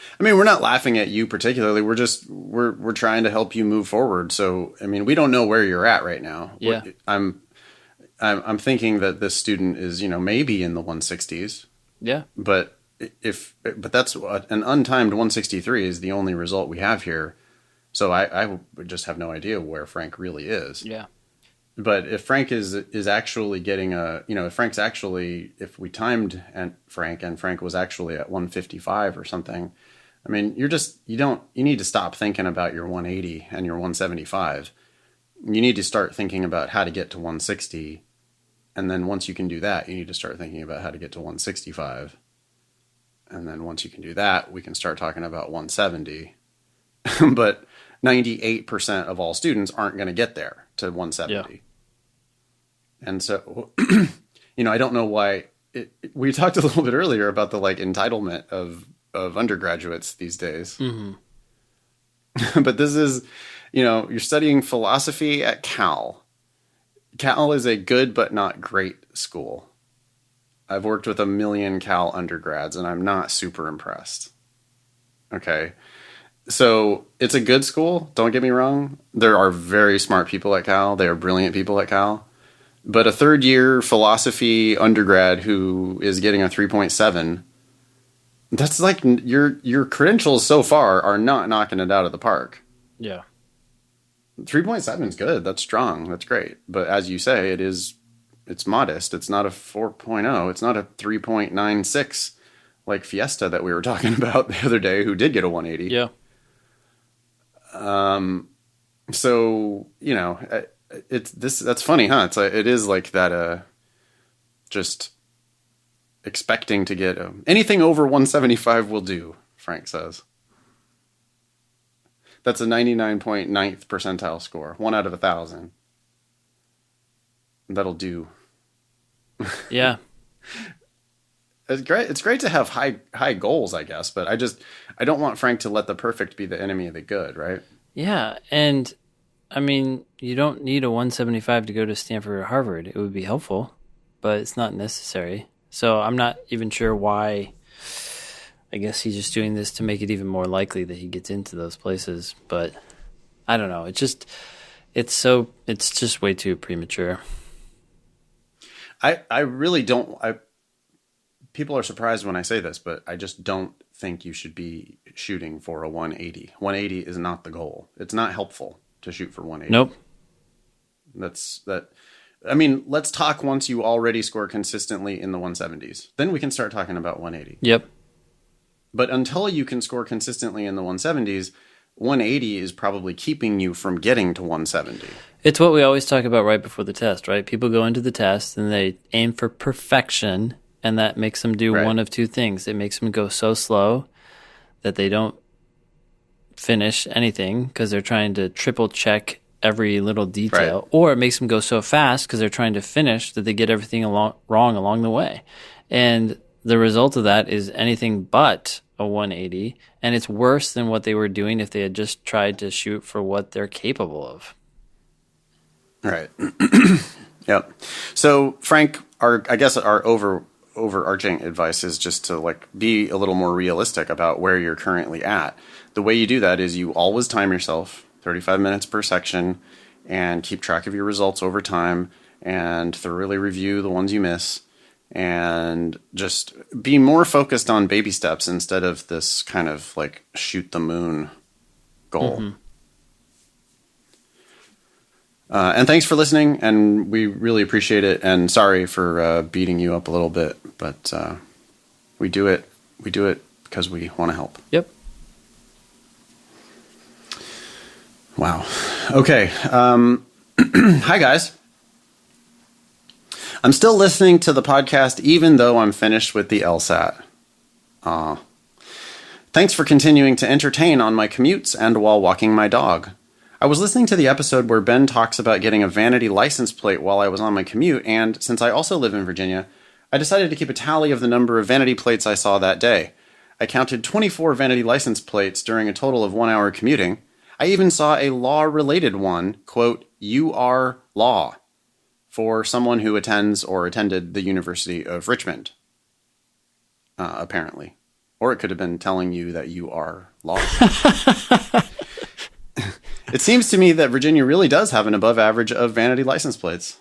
laughing at you particularly. We're trying to help you move forward. So, I mean, we don't know where you're at right now. Yeah. I'm thinking that this student is, maybe in the 160s. Yeah. But that's an untimed 163 is the only result we have here. So I would just have no idea where Frank really is. Yeah. But if Frank is actually getting if we timed Frank and Frank was actually at 155 or something, I mean, you need to stop thinking about your 180 and your 175. You need to start thinking about how to get to 160. And then once you can do that, you need to start thinking about how to get to 165. And then once you can do that, we can start talking about 170. But 98% of all students aren't going to get there to 170. Yeah. And so, I don't know why we talked a little bit earlier about the entitlement of undergraduates these days. Mm-hmm. But this is, you're studying philosophy at Cal. Cal is a good but not great school. I've worked with 1 million Cal undergrads and I'm not super impressed. Okay. So it's a good school. Don't get me wrong. There are very smart people at Cal. They are brilliant people at Cal. But a third year philosophy undergrad who is getting a 3.7, that's like your credentials so far are not knocking it out of the park. Yeah. 3.7 is good. That's strong. That's great. But as you say, it's modest. It's not a 4.0. It's not a 3.96 like Fiesta that we were talking about the other day who did get a 180. Yeah. So, that's funny, huh? It is like that, just expecting to get anything over 175 will do, Frank says. That's a 99.9th percentile score. 1 out of 1,000. That'll do. Yeah. It's great. It's great to have high goals, I guess, but I don't want Frank to let the perfect be the enemy of the good, right? Yeah, and I mean, you don't need a 175 to go to Stanford or Harvard. It would be helpful, but it's not necessary. So I'm not even sure why. I guess he's just doing this to make it even more likely that he gets into those places, but I don't know. It's just way too premature. I really don't. People are surprised when I say this, but I just don't think you should be shooting for a 180. 180 is not the goal. It's not helpful to shoot for 180. Nope. I mean, let's talk once you already score consistently in the 170s. Then we can start talking about 180. Yep. But until you can score consistently in the 170s, 180 is probably keeping you from getting to 170. It's what we always talk about right before the test, right? People go into the test and they aim for perfection, and that makes them do one of two things. It makes them go so slow that they don't finish anything because they're trying to triple check every little detail, or it makes them go so fast because they're trying to finish that they get everything wrong along the way. And the result of that is anything but a 180, and it's worse than what they were doing if they had just tried to shoot for what they're capable of. Right. Yep. So, Frank, I guess our overarching advice is just to like be a little more realistic about where you're currently at. The way you do that is you always time yourself 35 minutes per section and keep track of your results over time and thoroughly review the ones you miss and just be more focused on baby steps instead of this kind of like shoot the moon goal. Mm-hmm. And thanks for listening, and we really appreciate it. And sorry for beating you up a little bit, but we do it because we want to help. Yep. Wow. Okay. Hi, guys. I'm still listening to the podcast, even though I'm finished with the LSAT. Thanks for continuing to entertain on my commutes and while walking my dog. I was listening to the episode where Ben talks about getting a vanity license plate while I was on my commute, and since I also live in Virginia, I decided to keep a tally of the number of vanity plates I saw that day. I counted 24 vanity license plates during a total of 1 hour commuting. I even saw a law-related one, quote, "You are law," for someone who attends or attended the University of Richmond, apparently. Or it could have been telling you that you are law. It seems to me that Virginia really does have an above average of vanity license plates.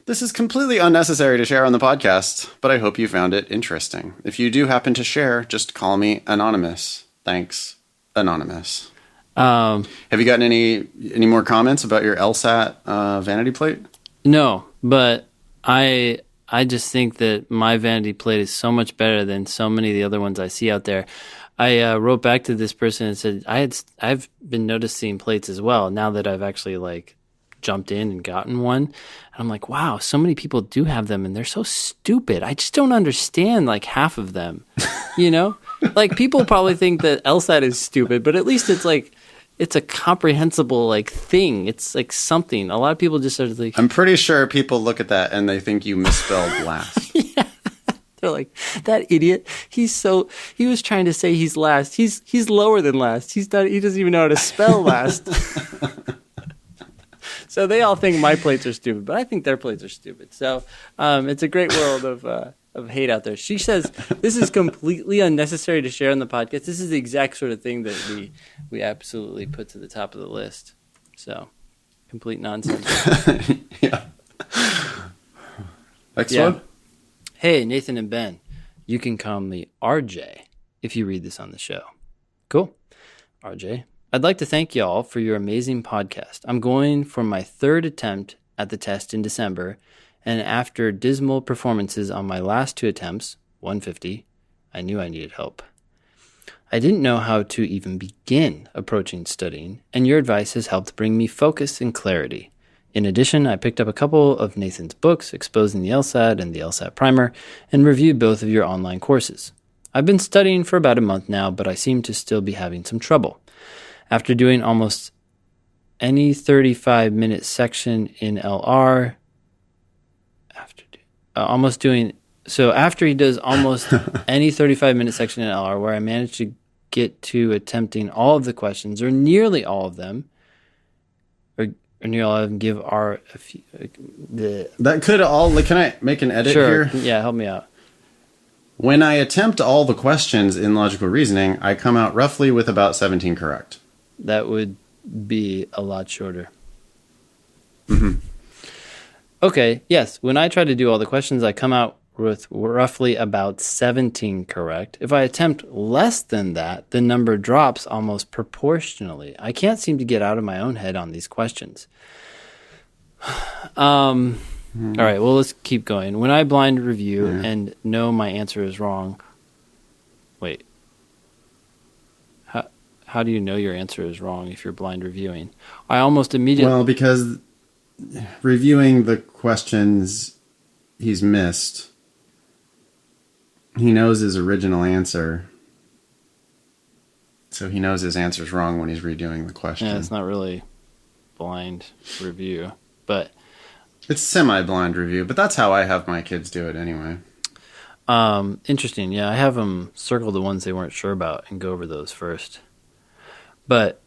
This is completely unnecessary to share on the podcast, but I hope you found it interesting. If you do happen to share, just call me Anonymous. Thanks, Anonymous. Have you gotten any more comments about your LSAT vanity plate? No, but I just think that my vanity plate is so much better than so many of the other ones I see out there. I wrote back to this person and said I've been noticing plates as well now that I've actually like jumped in and gotten one. And I'm like, wow, so many people do have them and they're so stupid. I just don't understand like half of them. You know, like people probably think that LSAT is stupid, but at least it's like it's a comprehensible like thing. It's like something. A lot of people just are like, I'm pretty sure people look at that and they think you misspelled last. Yeah. They're like, that idiot. He was trying to say he's last. He's lower than last. He doesn't even know how to spell last. So they all think my plates are stupid, but I think their plates are stupid. So it's a great world of hate out there. She says this is completely unnecessary to share on the podcast. This is the exact sort of thing that we absolutely put to the top of the list. So complete nonsense. Yeah. Next one. Hey, Nathan and Ben, you can call me RJ if you read this on the show. Cool. RJ, I'd like to thank y'all for your amazing podcast. I'm going for my third attempt at the test in December, and after dismal performances on my last two attempts, 150, I knew I needed help. I didn't know how to even begin approaching studying, and your advice has helped bring me focus and clarity. In addition, I picked up a couple of Nathan's books, Exposing the LSAT and the LSAT Primer, and reviewed both of your online courses. I've been studying for about a month now, but I seem to still be having some trouble. After doing almost any 35-minute section in LR, after he does almost any 35-minute section in LR where I managed to get to attempting all of the questions, or nearly all of them, or nearly all of them, give R a few, that could all, can I make an edit sure, here? Yeah, help me out. When I attempt all the questions in logical reasoning, I come out roughly with about 17 correct. That would be a lot shorter. Mm-hmm. Okay, yes. When I try to do all the questions, I come out with roughly about 17 correct. If I attempt less than that, the number drops almost proportionally. I can't seem to get out of my own head on these questions. All right, well, let's keep going. When I blind review and know my answer is wrong, wait. How do you know your answer is wrong if you're blind reviewing? I almost immediately... Well, because reviewing the questions he's missed, he knows his original answer. So he knows his answer's wrong when he's redoing the question. Yeah, it's not really... blind review, but It's semi-blind review, but that's how I have my kids do it anyway. interesting. Yeah, I have them circle the ones they weren't sure about and go over those first. But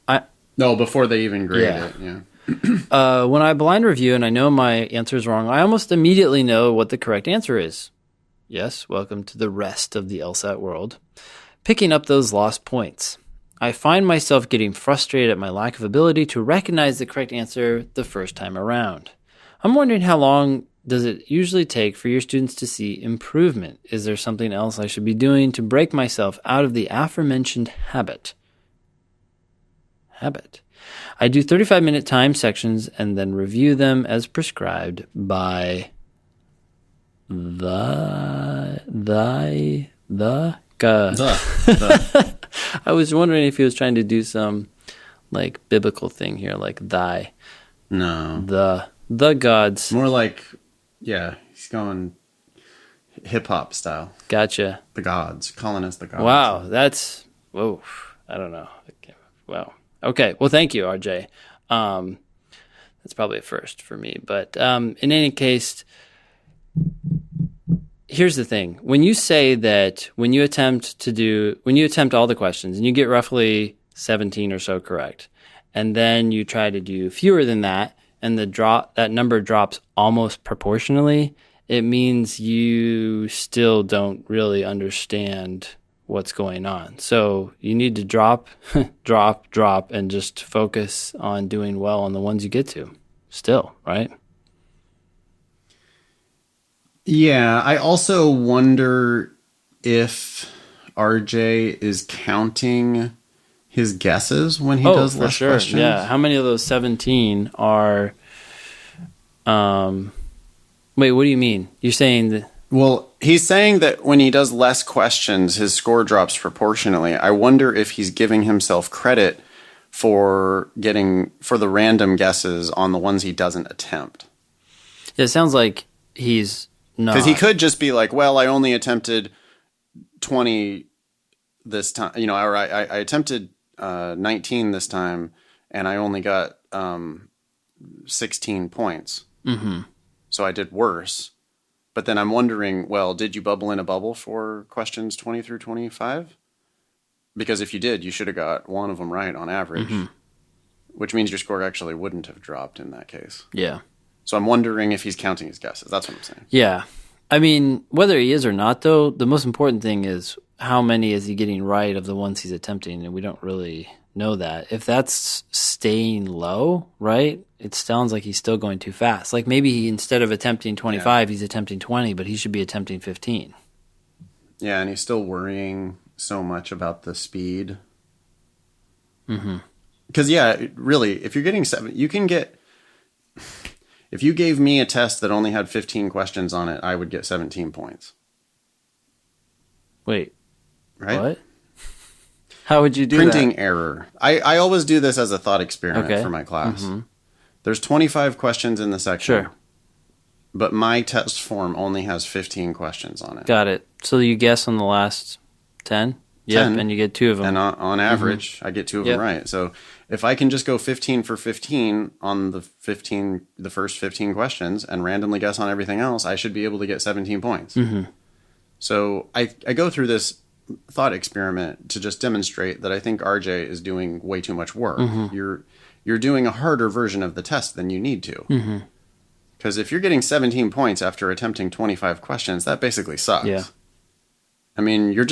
No, before they even grade Yeah. it, yeah. when I blind review and I know my answer is wrong, I almost immediately know what the correct answer is. Yes, welcome to the rest of the LSAT world. Picking up those lost points. I find myself getting frustrated at my lack of ability to recognize the correct answer the first time around. I'm wondering, how long does it usually take for your students to see improvement? Is there something else I should be doing to break myself out of the aforementioned habit? I do 35-minute time sections and then review them as prescribed by The. I was wondering if he was trying to do some like biblical thing here, like thy, No. the gods. More like, yeah, he's going hip-hop style. Gotcha. The gods. Calling us the gods. Wow, that's, whoa, I don't know. Wow. Okay, well, thank you, RJ. That's probably a first for me. But in any case, here's the thing. When you say that when you attempt all the questions and you get roughly 17 or so correct, and then you try to do fewer than that, and that number drops almost proportionally, it means you still don't really understand what's going on. So you need to drop, and just focus on doing well on the ones you get to still, right? Yeah, I also wonder if RJ is counting his guesses when he does less questions. Yeah. How many of those 17 are wait, what do you mean? You're saying that? Well, he's saying that when he does less questions, his score drops proportionally. I wonder if he's giving himself credit for the random guesses on the ones he doesn't attempt. It sounds like he's not. Because he could just be like, well, I only attempted 20 this time, or I attempted 19 this time, and I only got 16 points. Mm-hmm. So I did worse. But then I'm wondering, well, did you bubble in a bubble for questions 20 through 25? Because if you did, you should have got one of them right on average, which means your score actually wouldn't have dropped in that case. Yeah. So I'm wondering if he's counting his guesses. That's what I'm saying. Yeah. I mean, whether he is or not, though, the most important thing is how many is he getting right of the ones he's attempting, and we don't really know that. If that's staying low, right, it sounds like he's still going too fast. Like maybe instead of attempting 25, he's attempting 20, but he should be attempting 15. Yeah, and he's still worrying so much about the speed. Mm-hmm. Because, yeah, really, if you're getting 7, you can get... If you gave me a test that only had 15 questions on it, I would get 17 points. Wait. Right? What? How would you do Printing error. I always do this as a thought experiment for my class. Mm-hmm. There's 25 questions in the section. Sure. But my test form only has 15 questions on it. Got it. So you guess on the last 10? Yep, 10, and you get 2 of them. And on average, I get 2 of them right. So if I can just go 15 for 15 on the first 15 questions and randomly guess on everything else, I should be able to get 17 points. Mm-hmm. So I go through this thought experiment to just demonstrate that I think RJ is doing way too much work. Mm-hmm. You're doing a harder version of the test than you need to. Mm-hmm. Because if you're getting 17 points after attempting 25 questions, that basically sucks. Yeah. I mean, you're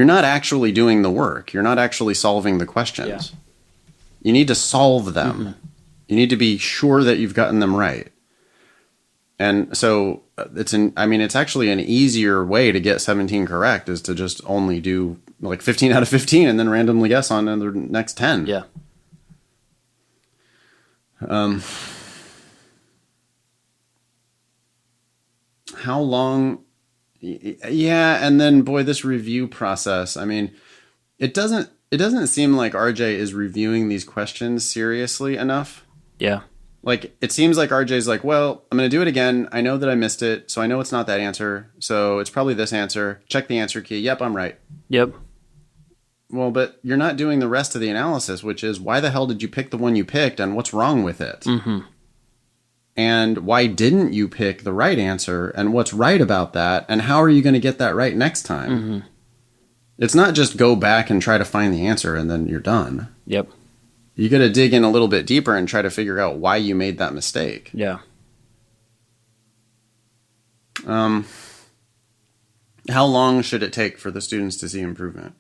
not actually doing the work. You're not actually solving the questions. Yeah. You need to solve them. Mm-hmm. You need to be sure that you've gotten them right. And so it's actually an easier way to get 17 correct is to just only do like 15 out of 15 and then randomly guess on the next 10. Yeah. How long? Yeah, and then boy, this review process. I mean, it doesn't seem like RJ is reviewing these questions seriously enough. Yeah. Like, it seems like RJ's like, well, I'm going to do it again. I know that I missed it, so I know it's not that answer. So it's probably this answer. Check the answer key. Yep, I'm right. Yep. Well, but you're not doing the rest of the analysis, which is why the hell did you pick the one you picked and what's wrong with it? Mm-hmm. And why didn't you pick the right answer and what's right about that? And how are you going to get that right next time? Mm-hmm. It's not just go back and try to find the answer and then you're done. Yep. You got to dig in a little bit deeper and try to figure out why you made that mistake. Yeah. How long should it take for the students to see improvement?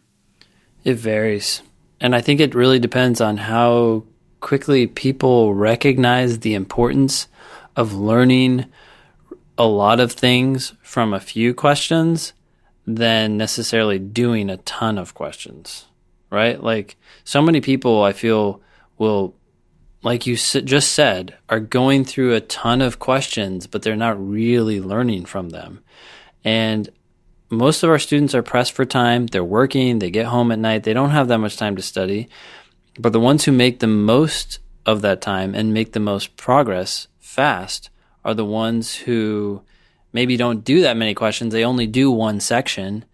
It varies. And I think it really depends on how quickly people recognize the importance of learning a lot of things from a few questions than necessarily doing a ton of questions, right? Like so many people I feel will, like you just said, are going through a ton of questions, but they're not really learning from them. And most of our students are pressed for time. They're working, they get home at night, they don't have that much time to study. But the ones who make the most of that time and make the most progress fast are the ones who maybe don't do that many questions. They only do one section,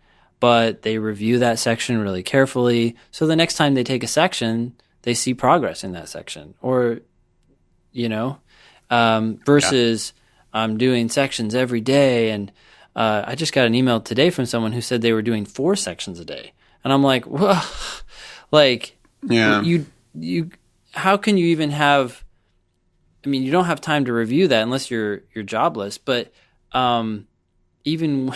but they review that section really carefully. So the next time they take a section, they see progress in that section. Or, versus doing sections every day. And I just got an email today from someone who said they were doing 4 sections a day. And I'm like, well, like, yeah, you, how can you even have, I mean, you don't have time to review that unless you're jobless, but even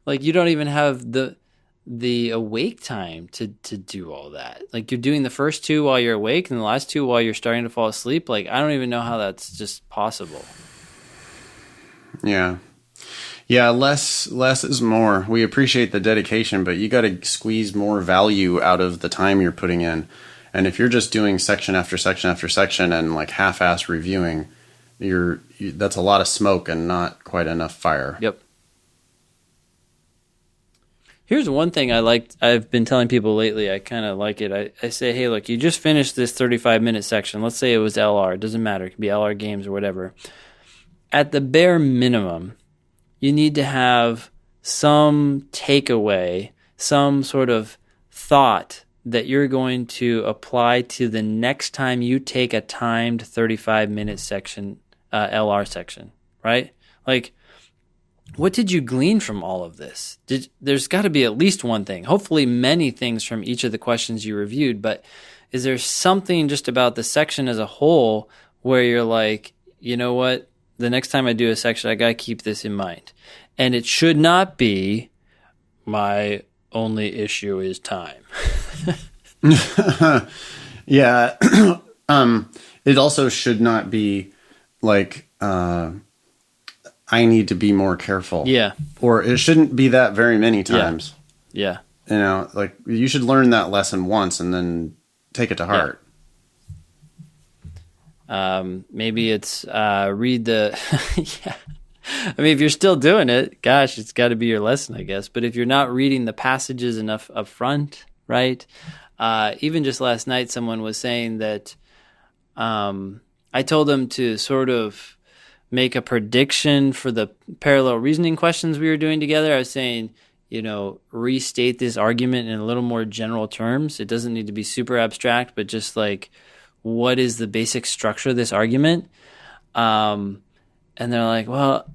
like you don't even have the awake time to do all that. Like you're doing the first 2 while you're awake and the last 2 while you're starting to fall asleep. Like I don't even know how that's just possible. Yeah. Yeah, less is more. We appreciate the dedication, but you got to squeeze more value out of the time you're putting in. And if you're just doing section after section after section and like half-ass reviewing, that's a lot of smoke and not quite enough fire. Yep. Here's one thing I've been telling people lately. I kind of like it. I say, hey, look, you just finished this 35-minute section. Let's say it was LR. It doesn't matter. It could be LR games or whatever. At the bare minimum, you need to have some takeaway, some sort of thought that you're going to apply to the next time you take a timed 35-minute section, LR section, right? Like, what did you glean from all of this? There's got to be at least one thing, hopefully many things from each of the questions you reviewed, but is there something just about the section as a whole where you're like, you know what? The next time I do a section, I got to keep this in mind. And it should not be my only issue is time. Yeah. It also should not be like, I need to be more careful. Yeah. Or it shouldn't be that very many times. Yeah. Like you should learn that lesson once and then take it to heart. Maybe it's read the yeah. I mean, if you're still doing it, gosh, it's got to be your lesson, I guess. But if you're not reading the passages enough up front, right? Even just last night, someone was saying that I told them to sort of make a prediction for the parallel reasoning questions we were doing together. I was saying, restate this argument in a little more general terms. It doesn't need to be super abstract, but just like, what is the basic structure of this argument? And they're like, well,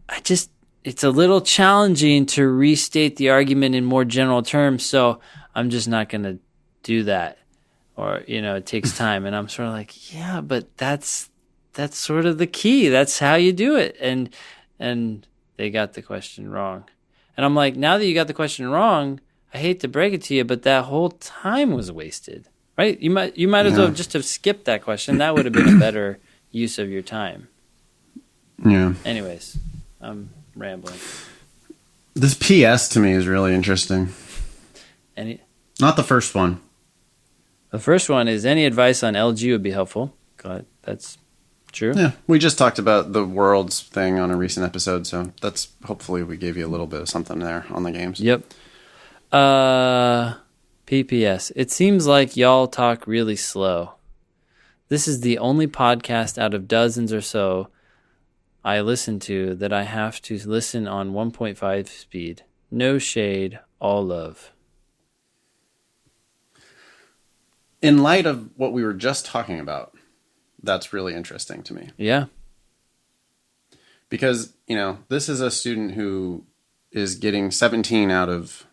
it's a little challenging to restate the argument in more general terms, so I'm just not going to do that. Or, it takes time. And I'm sort of like, yeah, but that's sort of the key. That's how you do it. And they got the question wrong. And I'm like, now that you got the question wrong, I hate to break it to you, but that whole time was wasted. Right? You might as well just have skipped that question. That would have been a better use of your time. Yeah. Anyways, I'm rambling. This PS to me is really interesting. Not the first one. The first one is any advice on LG would be helpful. God, that's true. Yeah, we just talked about the Worlds thing on a recent episode, so that's hopefully we gave you a little bit of something there on the games. Yep. PPS. It seems like y'all talk really slow. This is the only podcast out of dozens or so I listen to that I have to listen on 1.5 speed. No shade, all love. in light of what we were just talking about, that's really interesting to me. Yeah. Because, this is a student who is getting 17 out of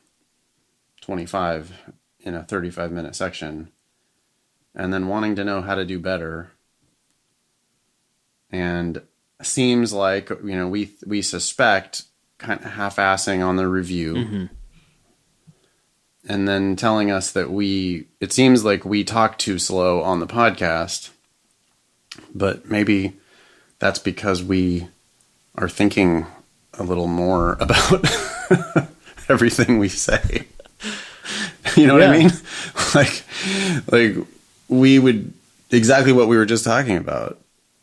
25 in a 35-minute section, and then wanting to know how to do better. And seems like, we suspect kind of half-assing on the review. Mm-hmm. And then telling us that it seems like we talk too slow on the podcast, but maybe that's because we are thinking a little more about everything we say. You know what I mean? Like we would, exactly what we were just talking about.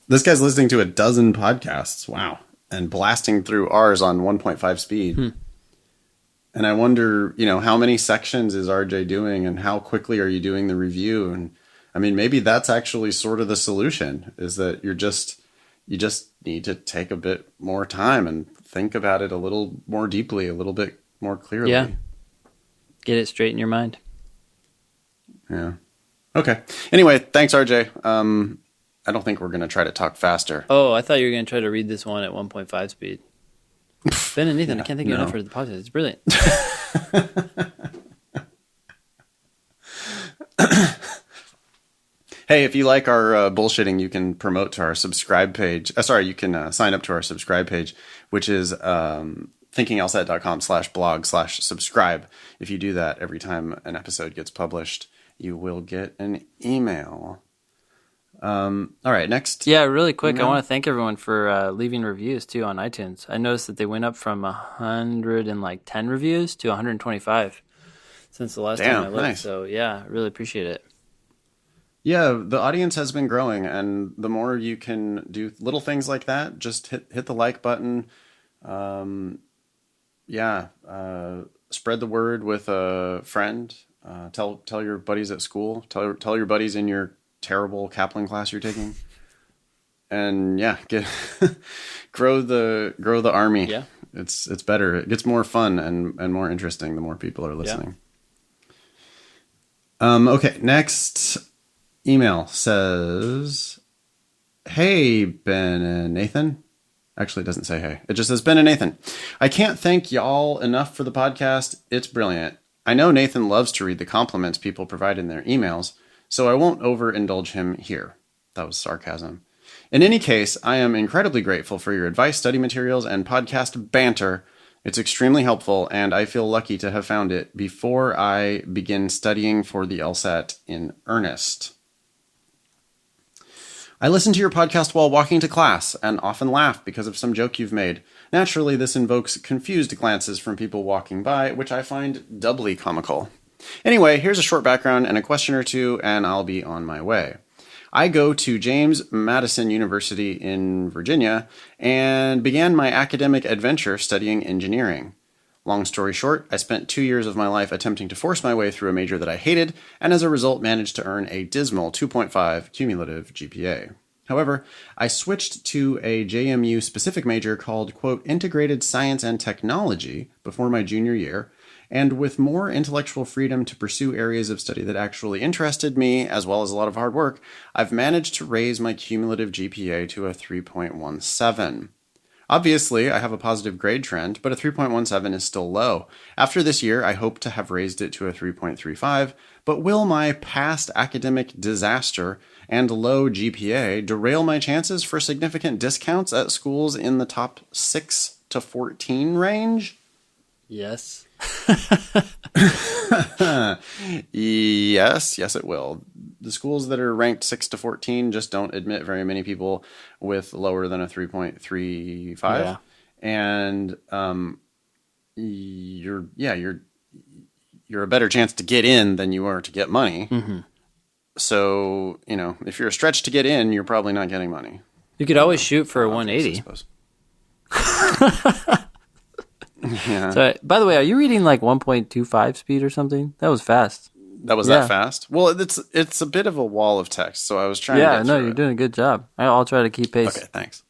This guy's listening to a dozen podcasts. Wow. And blasting through ours on 1.5 speed. And I wonder, how many sections is RJ doing and how quickly are you doing the review? And I mean, maybe that's actually sort of the solution, is that you just need to take a bit more time and think about it a little more deeply, a little bit more clearly. Yeah. Get it straight in your mind. Yeah. Okay. Anyway, thanks, RJ. I don't think we're going to try to talk faster. Oh, I thought you were going to try to read this one at 1.5 speed. Ben and Nathan, I can't think of enough for the podcast. It's brilliant. Hey, if you like our bullshitting, you can promote to our subscribe page. You can sign up to our subscribe page, which is thinkinglsat.com/blog/subscribe. If you do that, every time an episode gets published, you will get an email. All right, next. Yeah, really quick. I want to thank everyone for leaving reviews too on iTunes. I noticed that they went up from 110 reviews to 125 since the last time I looked. Nice. So yeah, really appreciate it. Yeah, the audience has been growing, and the more you can do little things like that, just hit the like button. Spread the word with a friend. Tell your buddies at school. Tell your buddies in your terrible Kaplan class you're taking, and grow the army. Yeah, it's better. It gets more fun and more interesting the more people are listening. Yeah. Okay, next email says, "Hey Ben and Nathan." Actually, it doesn't say hey. It just says Ben and Nathan. I can't thank y'all enough for the podcast. It's brilliant. I know Nathan loves to read the compliments people provide in their emails, so I won't overindulge him here. That was sarcasm. In any case, I am incredibly grateful for your advice, study materials, and podcast banter. It's extremely helpful, and I feel lucky to have found it before I begin studying for the LSAT in earnest. I listen to your podcast while walking to class and often laugh because of some joke you've made. Naturally, this invokes confused glances from people walking by, which I find doubly comical. Anyway, here's a short background and a question or two, and I'll be on my way. I go to James Madison University in Virginia and began my academic adventure studying engineering. Long story short, I spent 2 years of my life attempting to force my way through a major that I hated, and as a result managed to earn a dismal 2.5 cumulative GPA. However, I switched to a JMU-specific major called, quote, Integrated Science and Technology before my junior year, and with more intellectual freedom to pursue areas of study that actually interested me, as well as a lot of hard work, I've managed to raise my cumulative GPA to a 3.17. Obviously, I have a positive grade trend, but a 3.17 is still low. After this year, I hope to have raised it to a 3.35, but will my past academic disaster and low GPA derail my chances for significant discounts at schools in the top 6 to 14 range? Yes. Yes, it will. The schools that are ranked 6 to 14 just don't admit very many people with lower than a 3.35. Yeah. And you're a better chance to get in than you are to get money. Mm-hmm. So, if you're a stretch to get in, you're probably not getting money. You could always shoot for a 180. Yeah. So, by the way, are you reading like 1.25 speed or something? That was fast. That fast? Well, it's a bit of a wall of text, so I was trying to get through you're doing a good job. I'll try to keep pace. Okay, thanks.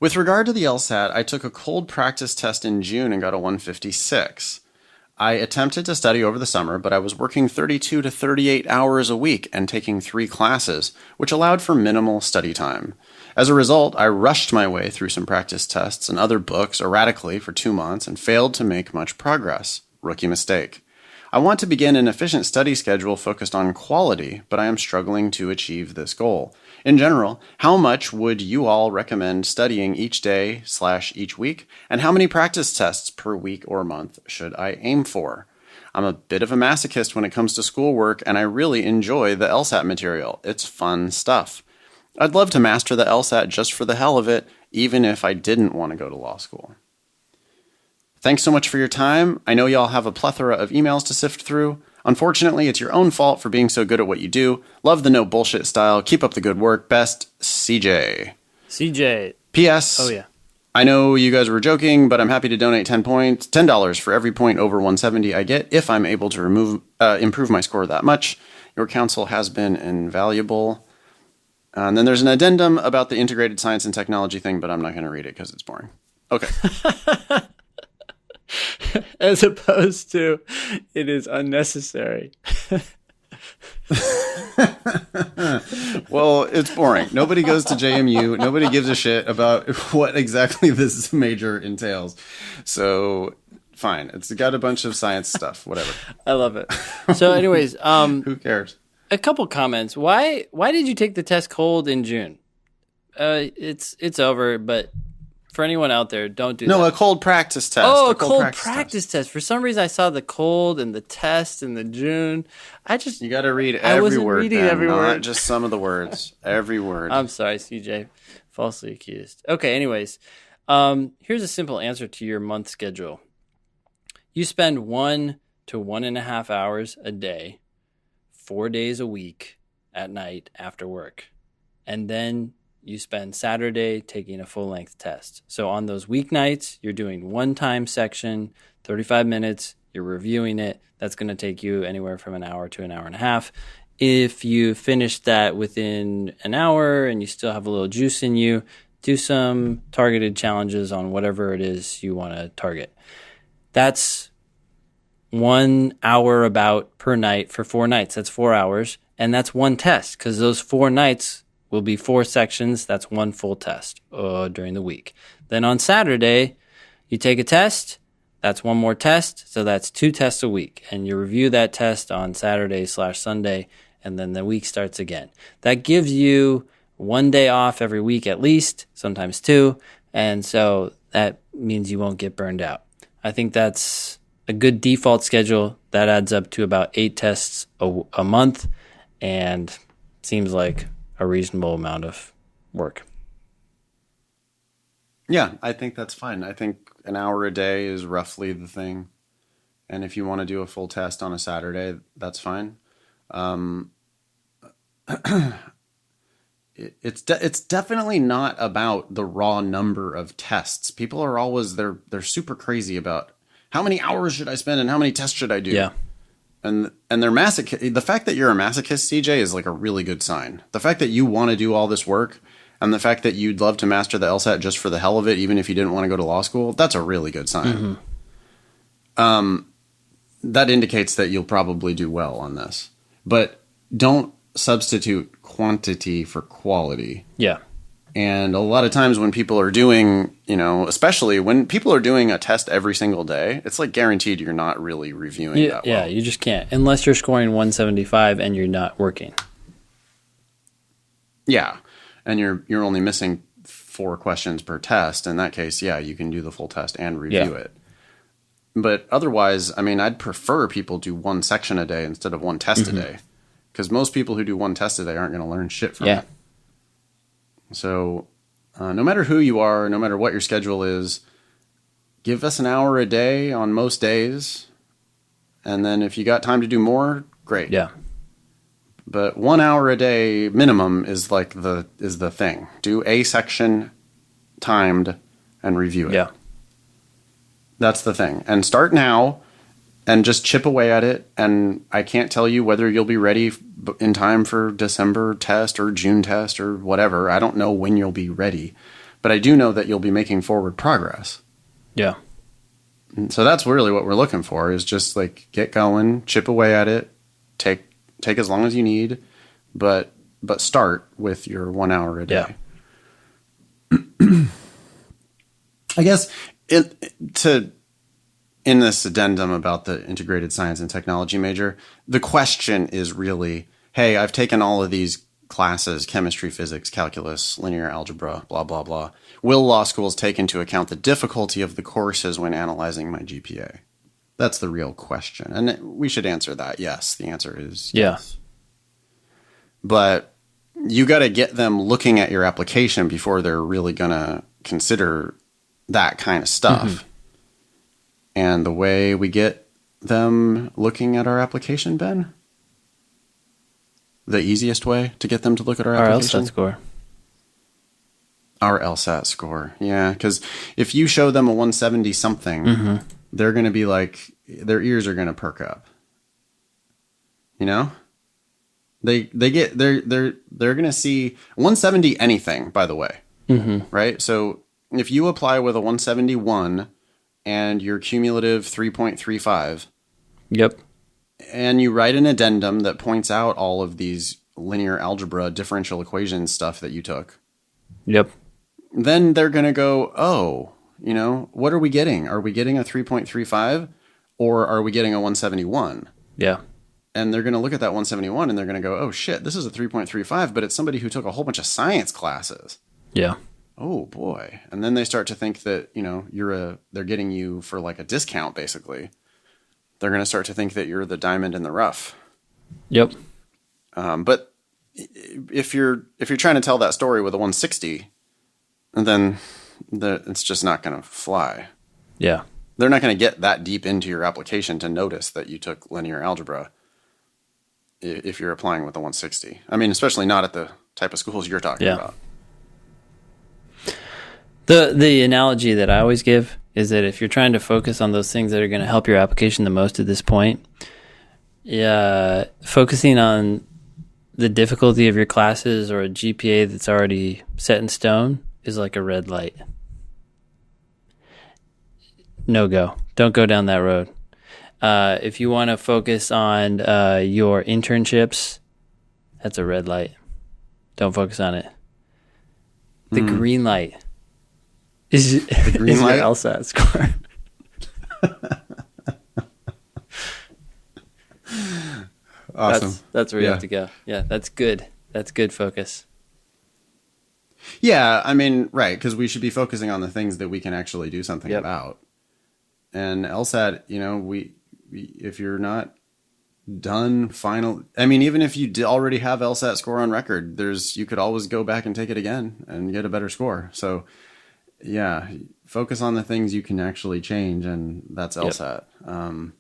With regard to the LSAT, I took a cold practice test in June and got a 156. I attempted to study over the summer, but I was working 32 to 38 hours a week and taking 3 classes, which allowed for minimal study time. As a result, I rushed my way through some practice tests and other books erratically for 2 months and failed to make much progress. Rookie mistake. I want to begin an efficient study schedule focused on quality, but I am struggling to achieve this goal. In general, how much would you all recommend studying each day/each week, and how many practice tests per week or month should I aim for? I'm a bit of a masochist when it comes to schoolwork, and I really enjoy the LSAT material. It's fun stuff. I'd love to master the LSAT just for the hell of it, even if I didn't want to go to law school. Thanks so much for your time. I know y'all have a plethora of emails to sift through. Unfortunately, it's your own fault for being so good at what you do. Love the no bullshit style. Keep up the good work. Best, CJ. CJ. P.S. Oh, yeah. I know you guys were joking, but I'm happy to donate $10 for every point over 170 I get if I'm able to improve my score that much. Your counsel has been invaluable. And then there's an addendum about the integrated science and technology thing, but I'm not going to read it because it's boring. Okay. As opposed to, it is unnecessary. Well, it's boring. Nobody goes to JMU. Nobody gives a shit about what exactly this major entails. So, fine. It's got a bunch of science stuff. Whatever. I love it. So, anyways, who cares? A couple comments. Why did you take the test cold in June? It's over, but for anyone out there, don't do that. No, a cold practice test. Oh, a cold practice test. For some reason, I saw the cold and the test in the June. You got to read every word. Reading every word. Not just some of the words. Every word. I'm sorry, CJ. Falsely accused. Okay, anyways. Here's a simple answer to your month schedule. You spend 1 to 1.5 hours a day, 4 days a week at night after work. And then you spend Saturday taking a full-length test. So on those weeknights, you're doing one-time section, 35 minutes, you're reviewing it. That's going to take you anywhere from an hour to an hour and a half. If you finish that within an hour and you still have a little juice in you, do some targeted challenges on whatever it is you want to target. That's 1 hour about per night for 4 nights. That's 4 hours. And that's one test because those 4 nights will be 4 sections. That's 1 full test during the week. Then on Saturday, you take a test. That's 1 more test. So that's 2 tests a week. And you review that test on Saturday/Sunday, and then the week starts again. That gives you 1 day off every week at least, sometimes 2. And so that means you won't get burned out. I think that's a good default schedule. That adds up to about 8 tests a month, and seems like a reasonable amount of work. Yeah, I think that's fine. I think an hour a day is roughly the thing. And if you want to do a full test on a Saturday, that's fine. It's definitely not about the raw number of tests. People are always, they're super crazy about how many hours should I spend and how many tests should I do? Yeah. And they're masochist. The fact that you're a masochist, CJ, is like a really good sign. The fact that you want to do all this work and the fact that you'd love to master the LSAT just for the hell of it, even if you didn't want to go to law school, that's a really good sign. Mm-hmm. That indicates that you'll probably do well on this. But don't substitute quantity for quality. Yeah. And a lot of times when people are doing, especially when people are doing a test every single day, it's like guaranteed you're not really reviewing that well. Yeah, you just can't. Unless you're scoring 175 and you're not working. Yeah. And you're only missing 4 questions per test. In that case, yeah, you can do the full test and review it. But otherwise, I mean, I'd prefer people do 1 section a day instead of 1 test a day. Because most people who do 1 test a day aren't going to learn shit from it. So no matter who you are, no matter what your schedule is, give us an hour a day on most days. And then if you got time to do more, great. Yeah. But 1 hour a day minimum is like the thing. Do a section timed and review it. Yeah. That's the thing. And start now and just chip away at it. And I can't tell you whether you'll be ready in time for December test or June test or whatever. I don't know when you'll be ready. But I do know that you'll be making forward progress. Yeah. So that's really what we're looking for, is just like get going, chip away at it, take as long as you need, but start with your 1 hour a day. Yeah. I guess in this addendum about the integrated science and technology major, the question is really, hey, I've taken all of these classes, chemistry, physics, calculus, linear algebra, blah, blah, blah. Will law schools take into account the difficulty of the courses when analyzing my GPA? That's the real question. And we should answer that. Yes. The answer is yes. But you got to get them looking at your application before they're really going to consider that kind of stuff. Mm-hmm. And the way we get them looking at our application, Ben? The easiest way to get them to look at our application? Our LSAT score. Our LSAT score, yeah. Because if you show them a 170 something, mm-hmm. they're going to be like, their ears are going to perk up. You know? They're going to see 170 anything, by the way. Mm-hmm. Right? So if you apply with a 171 and your cumulative 3.35. Yep. And you write an addendum that points out all of these linear algebra differential equation stuff that you took. Yep. Then they're going to go, oh, you know, what are we getting? Are we getting a 3.35 or are we getting a 171? Yeah. And they're going to look at that 171 and they're going to go, oh shit, this is a 3.35, but it's somebody who took a whole bunch of science classes. Yeah. Oh boy. And then they start to think that, you know, they're getting you for like a discount, basically. They're going to start to think that you're the diamond in the rough. Yep. But if you're trying to tell that story with a 160, then it's just not going to fly. Yeah. They're not going to get that deep into your application to notice that you took linear algebra if you're applying with a 160. I mean, especially not at the type of schools you're talking about. The analogy that I always give is that if you're trying to focus on those things that are going to help your application the most at this point, focusing on the difficulty of your classes or a GPA that's already set in stone is like a red light. No go. Don't go down that road. If you want to focus on your internships, that's a red light. Don't focus on it. The green light is your LSAT score. Awesome. That's where you have to go. Yeah, that's good. That's good focus. Yeah, I mean, right, because we should be focusing on the things that we can actually do something about. And LSAT, you know, we if you're not done I mean, even if you already have LSAT score on record, you could always go back and take it again and get a better score. So, yeah, focus on the things you can actually change, and that's LSAT. Yep.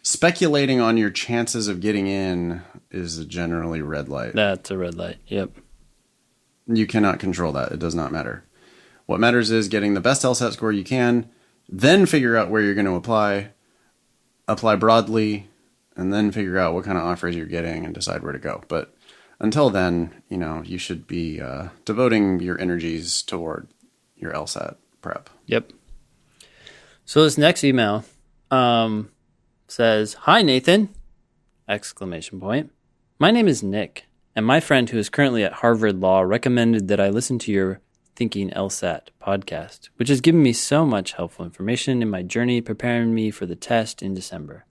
Speculating on your chances of getting in is a generally red light. That's a red light. Yep. You cannot control that. It does not matter. What matters is getting the best LSAT score you can, then figure out where you're going to apply broadly, and then figure out what kind of offers you're getting and decide where to go. But until then, you know, you should be devoting your energies toward your LSAT prep. Yep. So this next email says, "Hi, Nathan!" ! My name is Nick, and my friend who is currently at Harvard Law recommended that I listen to your Thinking LSAT podcast, which has given me so much helpful information in my journey preparing me for the test in December.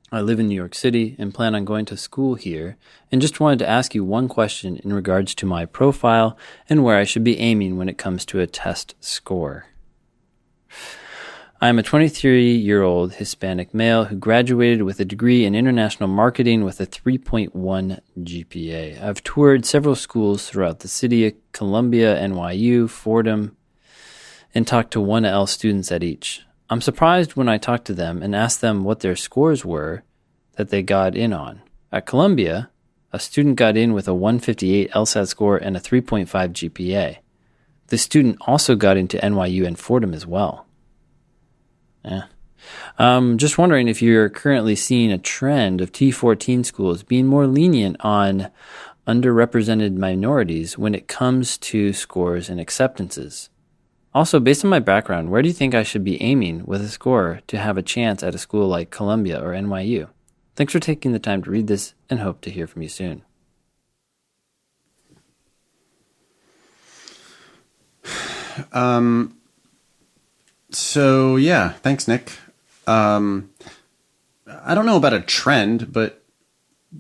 I live in New York City and plan on going to school here, and just wanted to ask you one question in regards to my profile and where I should be aiming when it comes to a test score. I am a 23-year-old Hispanic male who graduated with a degree in international marketing with a 3.1 GPA. I've toured several schools throughout the city, Columbia, NYU, Fordham, and talked to 1L students at each. I'm surprised when I talk to them and ask them what their scores were that they got in on. At Columbia, a student got in with a 158 LSAT score and a 3.5 GPA. The student also got into NYU and Fordham as well. Just wondering if you're currently seeing a trend of T14 schools being more lenient on underrepresented minorities when it comes to scores and acceptances. Also, based on my background, where do you think I should be aiming with a score to have a chance at a school like Columbia or NYU? Thanks for taking the time to read this and hope to hear from you soon. So yeah, thanks, Nick. I don't know about a trend, but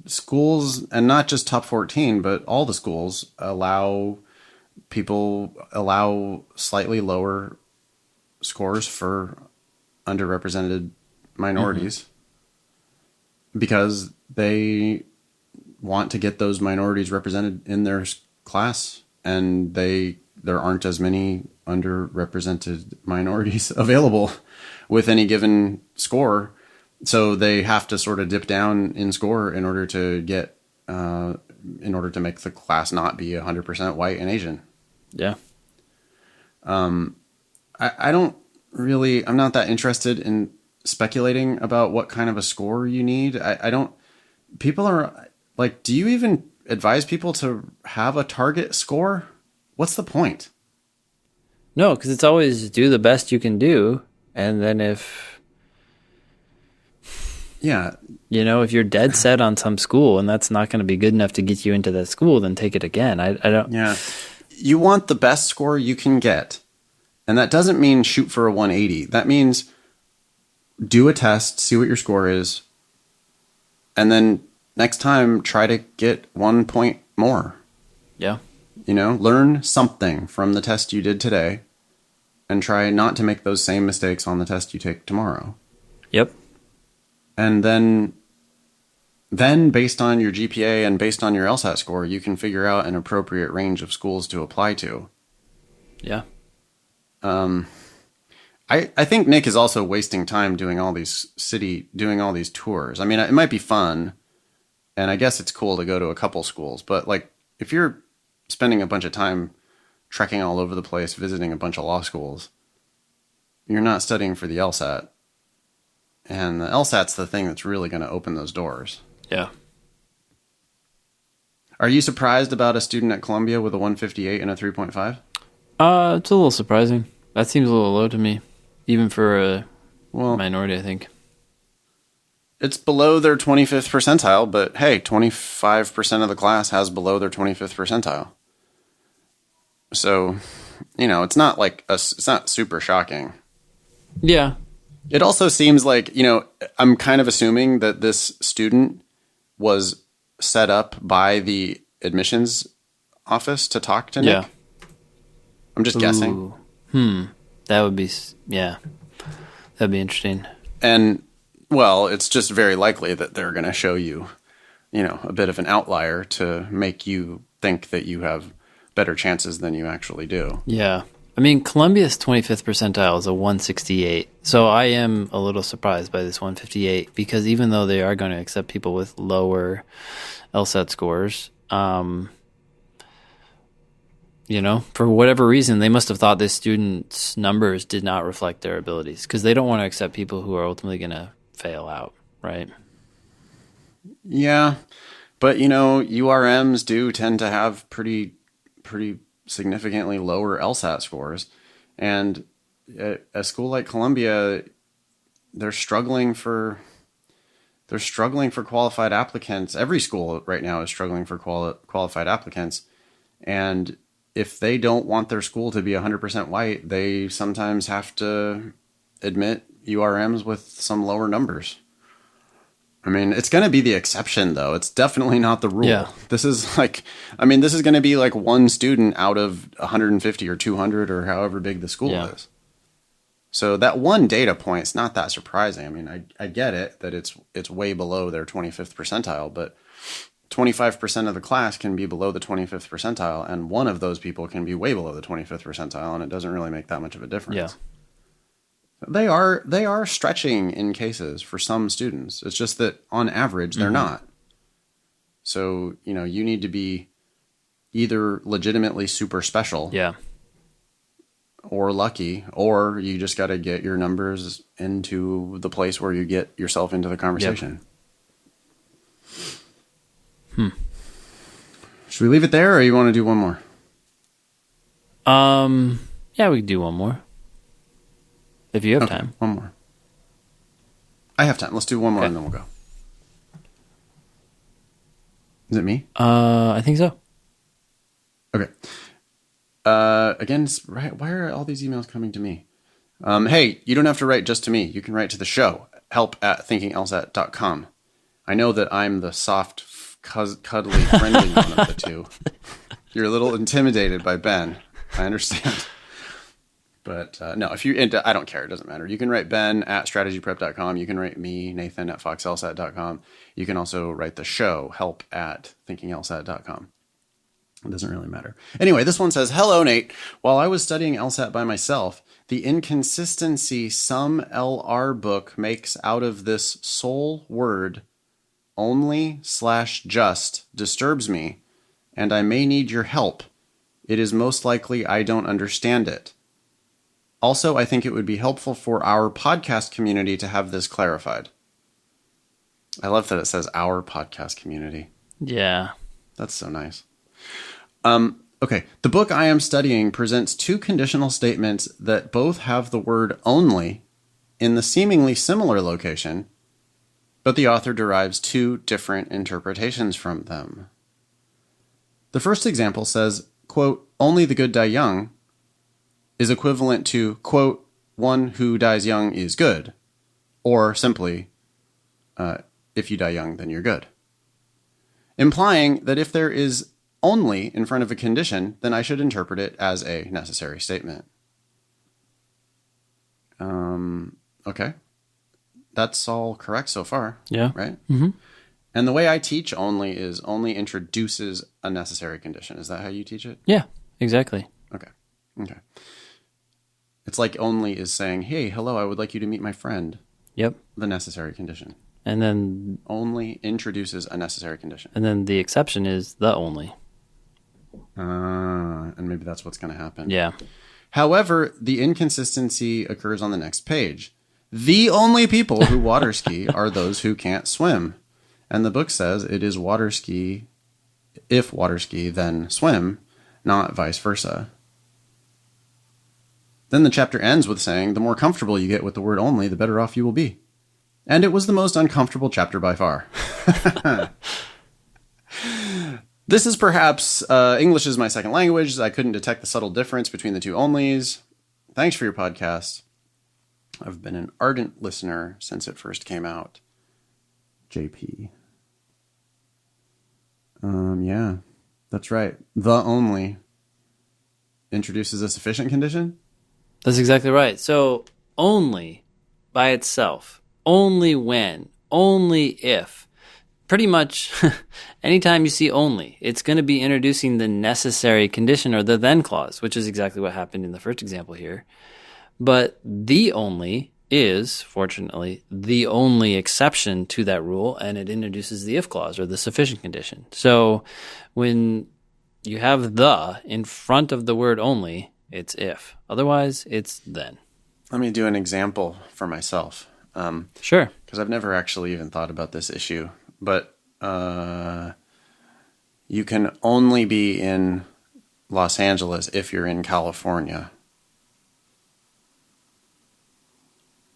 schools, and not just top 14, but all the schools allow slightly lower scores for underrepresented minorities because they want to get those minorities represented in their class, and there aren't as many underrepresented minorities available with any given score, so they have to sort of dip down in score in order to make the class not be 100% white and Asian. Yeah. I don't really, I'm not that interested in speculating about what kind of a score you need. I don't, people are like, do you even advise people to have a target score? What's the point? No, because it's always do the best you can do. And then if you're dead set on some school and that's not going to be good enough to get you into that school, then take it again. I don't. Yeah. You want the best score you can get. And that doesn't mean shoot for a 180. That means do a test, see what your score is, and then next time try to get 1 point more. Yeah. Learn something from the test you did today and try not to make those same mistakes on the test you take tomorrow. Yep. And then based on your GPA and based on your LSAT score, you can figure out an appropriate range of schools to apply to. Yeah. I think Nick is also wasting time doing all these tours. I mean, it might be fun, and I guess it's cool to go to a couple schools, but like if you're spending a bunch of time trekking all over the place, visiting a bunch of law schools, you're not studying for the LSAT. And the LSAT's the thing that's really going to open those doors. Yeah. Are you surprised about a student at Columbia with a 158 and a 3.5? It's a little surprising. That seems a little low to me, even for a minority, I think. It's below their 25th percentile, but hey, 25% of the class has below their 25th percentile. So, it's not it's not super shocking. Yeah. It also seems like, I'm kind of assuming that this student was set up by the admissions office to talk to Nick. Yeah. I'm just guessing. That would be, yeah. That'd be interesting. And, well, it's just very likely that they're going to show you, a bit of an outlier to make you think that you have better chances than you actually do. Yeah. I mean, Columbia's 25th percentile is a 168. So I am a little surprised by this 158 because even though they are going to accept people with lower LSAT scores, for whatever reason, they must have thought this student's numbers did not reflect their abilities because they don't want to accept people who are ultimately going to fail out, right? Yeah. But, URMs do tend to have pretty significantly lower LSAT scores, and a school like Columbia, they're struggling for qualified applicants. Every school right now is struggling for qualified applicants, and if they don't want their school to be 100% white, they sometimes have to admit URMs with some lower numbers. I mean, it's going to be the exception, though. It's definitely not the rule. Yeah. This is this is going to be like one student out of 150 or 200 or however big the school is. So that one data point is not that surprising. I mean, I get it that it's way below their 25th percentile, but 25% of the class can be below the 25th percentile, and one of those people can be way below the 25th percentile, and it doesn't really make that much of a difference. Yeah. They are stretching in cases for some students. It's just that on average they're not. So, you need to be either legitimately super special, or lucky, or you just got to get your numbers into the place where you get yourself into the conversation. Should we leave it there, or you want to do one more? Yeah, we could do one more. If you have time. One more. I have time. Let's do one more Okay. and then we'll go. Is it me? I think so. Okay. Again, why are all these emails coming to me? Hey, you don't have to write just to me. You can write to the show. help@thinkinglsat.com. I know that I'm the soft, cuddly, friendly one of the two. You're a little intimidated by Ben. I understand. But no, I don't care. It doesn't matter. You can write Ben at strategyprep.com. You can write me, Nathan, at foxlsat.com. You can also write the show, help@thinkinglsat.com. It doesn't really matter. Anyway, this one says, hello, Nate. While I was studying LSAT by myself, the inconsistency some LR book makes out of this sole word, only/just, disturbs me, and I may need your help. It is most likely I don't understand it. Also, I think it would be helpful for our podcast community to have this clarified. I love that it says our podcast community. Yeah. That's so nice. Okay. The book I am studying presents two conditional statements that both have the word only in the seemingly similar location, but the author derives two different interpretations from them. The first example says, quote, only the good die young, is equivalent to, quote, one who dies young is good, or simply, if you die young, then you're good. Implying that if there is only in front of a condition, then I should interpret it as a necessary statement. Okay. That's all correct so far. Yeah. Right? Mm-hmm. And the way I teach only is only introduces a necessary condition. Is that how you teach it? Yeah, exactly. Okay. It's like only is saying, hey, hello, I would like you to meet my friend. Yep. The necessary condition. And then Only introduces a necessary condition. And then the exception is the only. And maybe that's what's going to happen. Yeah. However, the inconsistency occurs on the next page. The only people who water ski are those who can't swim. And the book says it is water ski, if water ski, then swim, not vice versa. Then the chapter ends with saying, the more comfortable you get with the word only, the better off you will be. And it was the most uncomfortable chapter by far. This is perhaps, English is my second language. I couldn't detect the subtle difference between the two onlys. Thanks for your podcast. I've been an ardent listener since it first came out. JP. Yeah, that's right. The only introduces a sufficient condition? That's exactly right. So only by itself, only when, only if. Pretty much anytime you see only, it's going to be introducing the necessary condition or the then clause, which is exactly what happened in the first example here. But the only is, fortunately, the only exception to that rule, and it introduces the if clause or the sufficient condition. So when you have the in front of the word only, it's if. Otherwise, it's then. Let me do an example for myself. Sure. Because I've never actually even thought about this issue. But you can only be in Los Angeles if you're in California.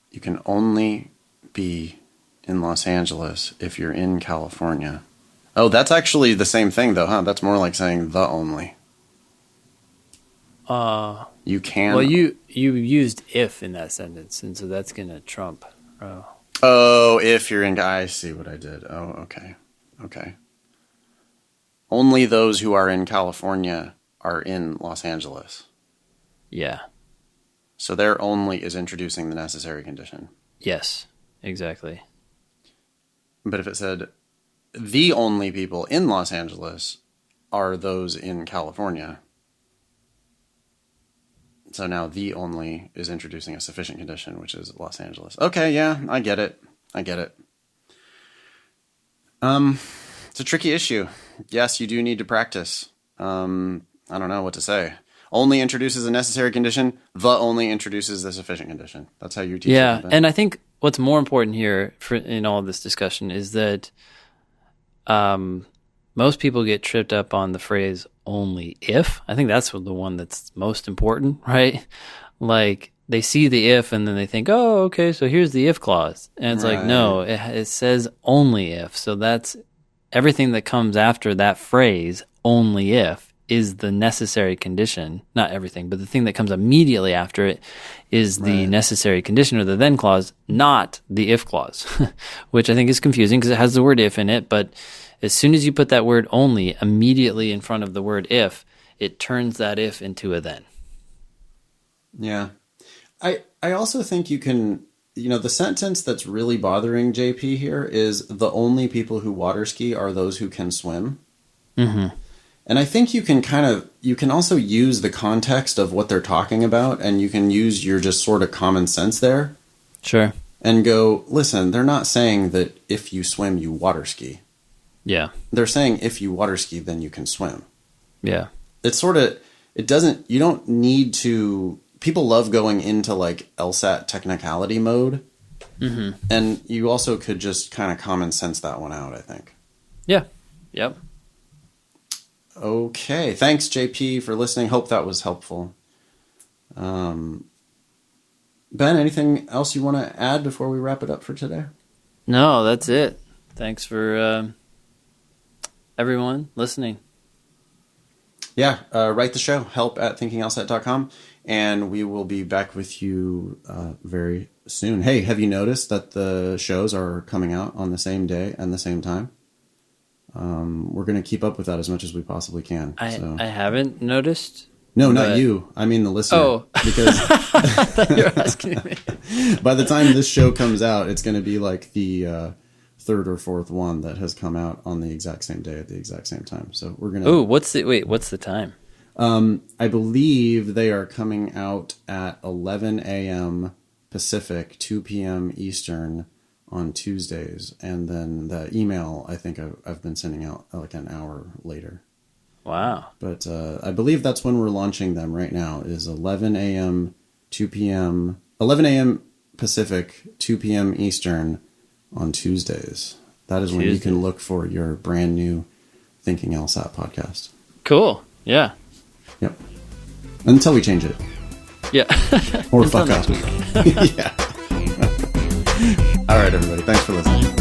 You can only be in Los Angeles if you're in California. Oh, that's actually the same thing, though, huh? That's more like saying the only. You can. Well, you used if in that sentence, and so that's going to trump. Oh, if you're in... I see what I did. Oh, okay. Okay. Only those who are in California are in Los Angeles. Yeah. So their only is introducing the necessary condition. Yes, exactly. But if it said the only people in Los Angeles are those in California, so now the only is introducing a sufficient condition, which is Los Angeles. Okay, yeah, I get it. It's a tricky issue. Yes, you do need to practice. I don't know what to say. Only introduces a necessary condition. The only introduces the sufficient condition. That's how you teach it. Yeah, and I think what's more important here in all of this discussion is that most people get tripped up on the phrase only if. I think that's the one that's most important, right? Like they see the if and then they think, oh, okay, so here's the if clause. And it's like, no, it says only if. So that's everything that comes after that phrase, only if, is the necessary condition. Not everything, but the thing that comes immediately after it is the necessary condition or the then clause, not the if clause, which I think is confusing because it has the word if in it. But as soon as you put that word only immediately in front of the word if, it turns that if into a then. Yeah. I also think you can, the sentence that's really bothering JP here is the only people who water ski are those who can swim. Mm-hmm. And I think you can also use the context of what they're talking about, and you can use your just sort of common sense there. Sure. And go, listen, they're not saying that if you swim, you water ski. Yeah. They're saying if you water ski, then you can swim. Yeah. You don't need to, people love going into like LSAT technicality mode. Mm-hmm. And you also could just kind of common sense that one out, I think. Yeah. Yep. Okay. Thanks, JP, for listening. Hope that was helpful. Ben, anything else you want to add before we wrap it up for today? No, that's it. Thanks for everyone listening. Yeah. Write the show, help@thinkinglsat.com. And we will be back with you very soon. Hey, have you noticed that the shows are coming out on the same day and the same time? We're going to keep up with that as much as we possibly can. I haven't noticed. No, not you. I mean the listener. Oh. Because I thought you were asking me. by the time this show comes out, it's going to be like the third or fourth one that has come out on the exact same day at the exact same time. So we're going to... Oh, what's the time? I believe they are coming out at 11 a.m. Pacific, 2 p.m. Eastern on Tuesdays. And then the email, I think I've been sending out like an hour later. Wow. But I believe that's when we're launching them right now is 11 a.m., 2 p.m., 11 a.m. Pacific, 2 p.m. Eastern on Tuesdays. That is when you can look for your brand new Thinking LSAT podcast. Cool. Yeah. Yep. Until we change it. Yeah. Or fuck up. Yeah. All right, everybody. Thanks for listening.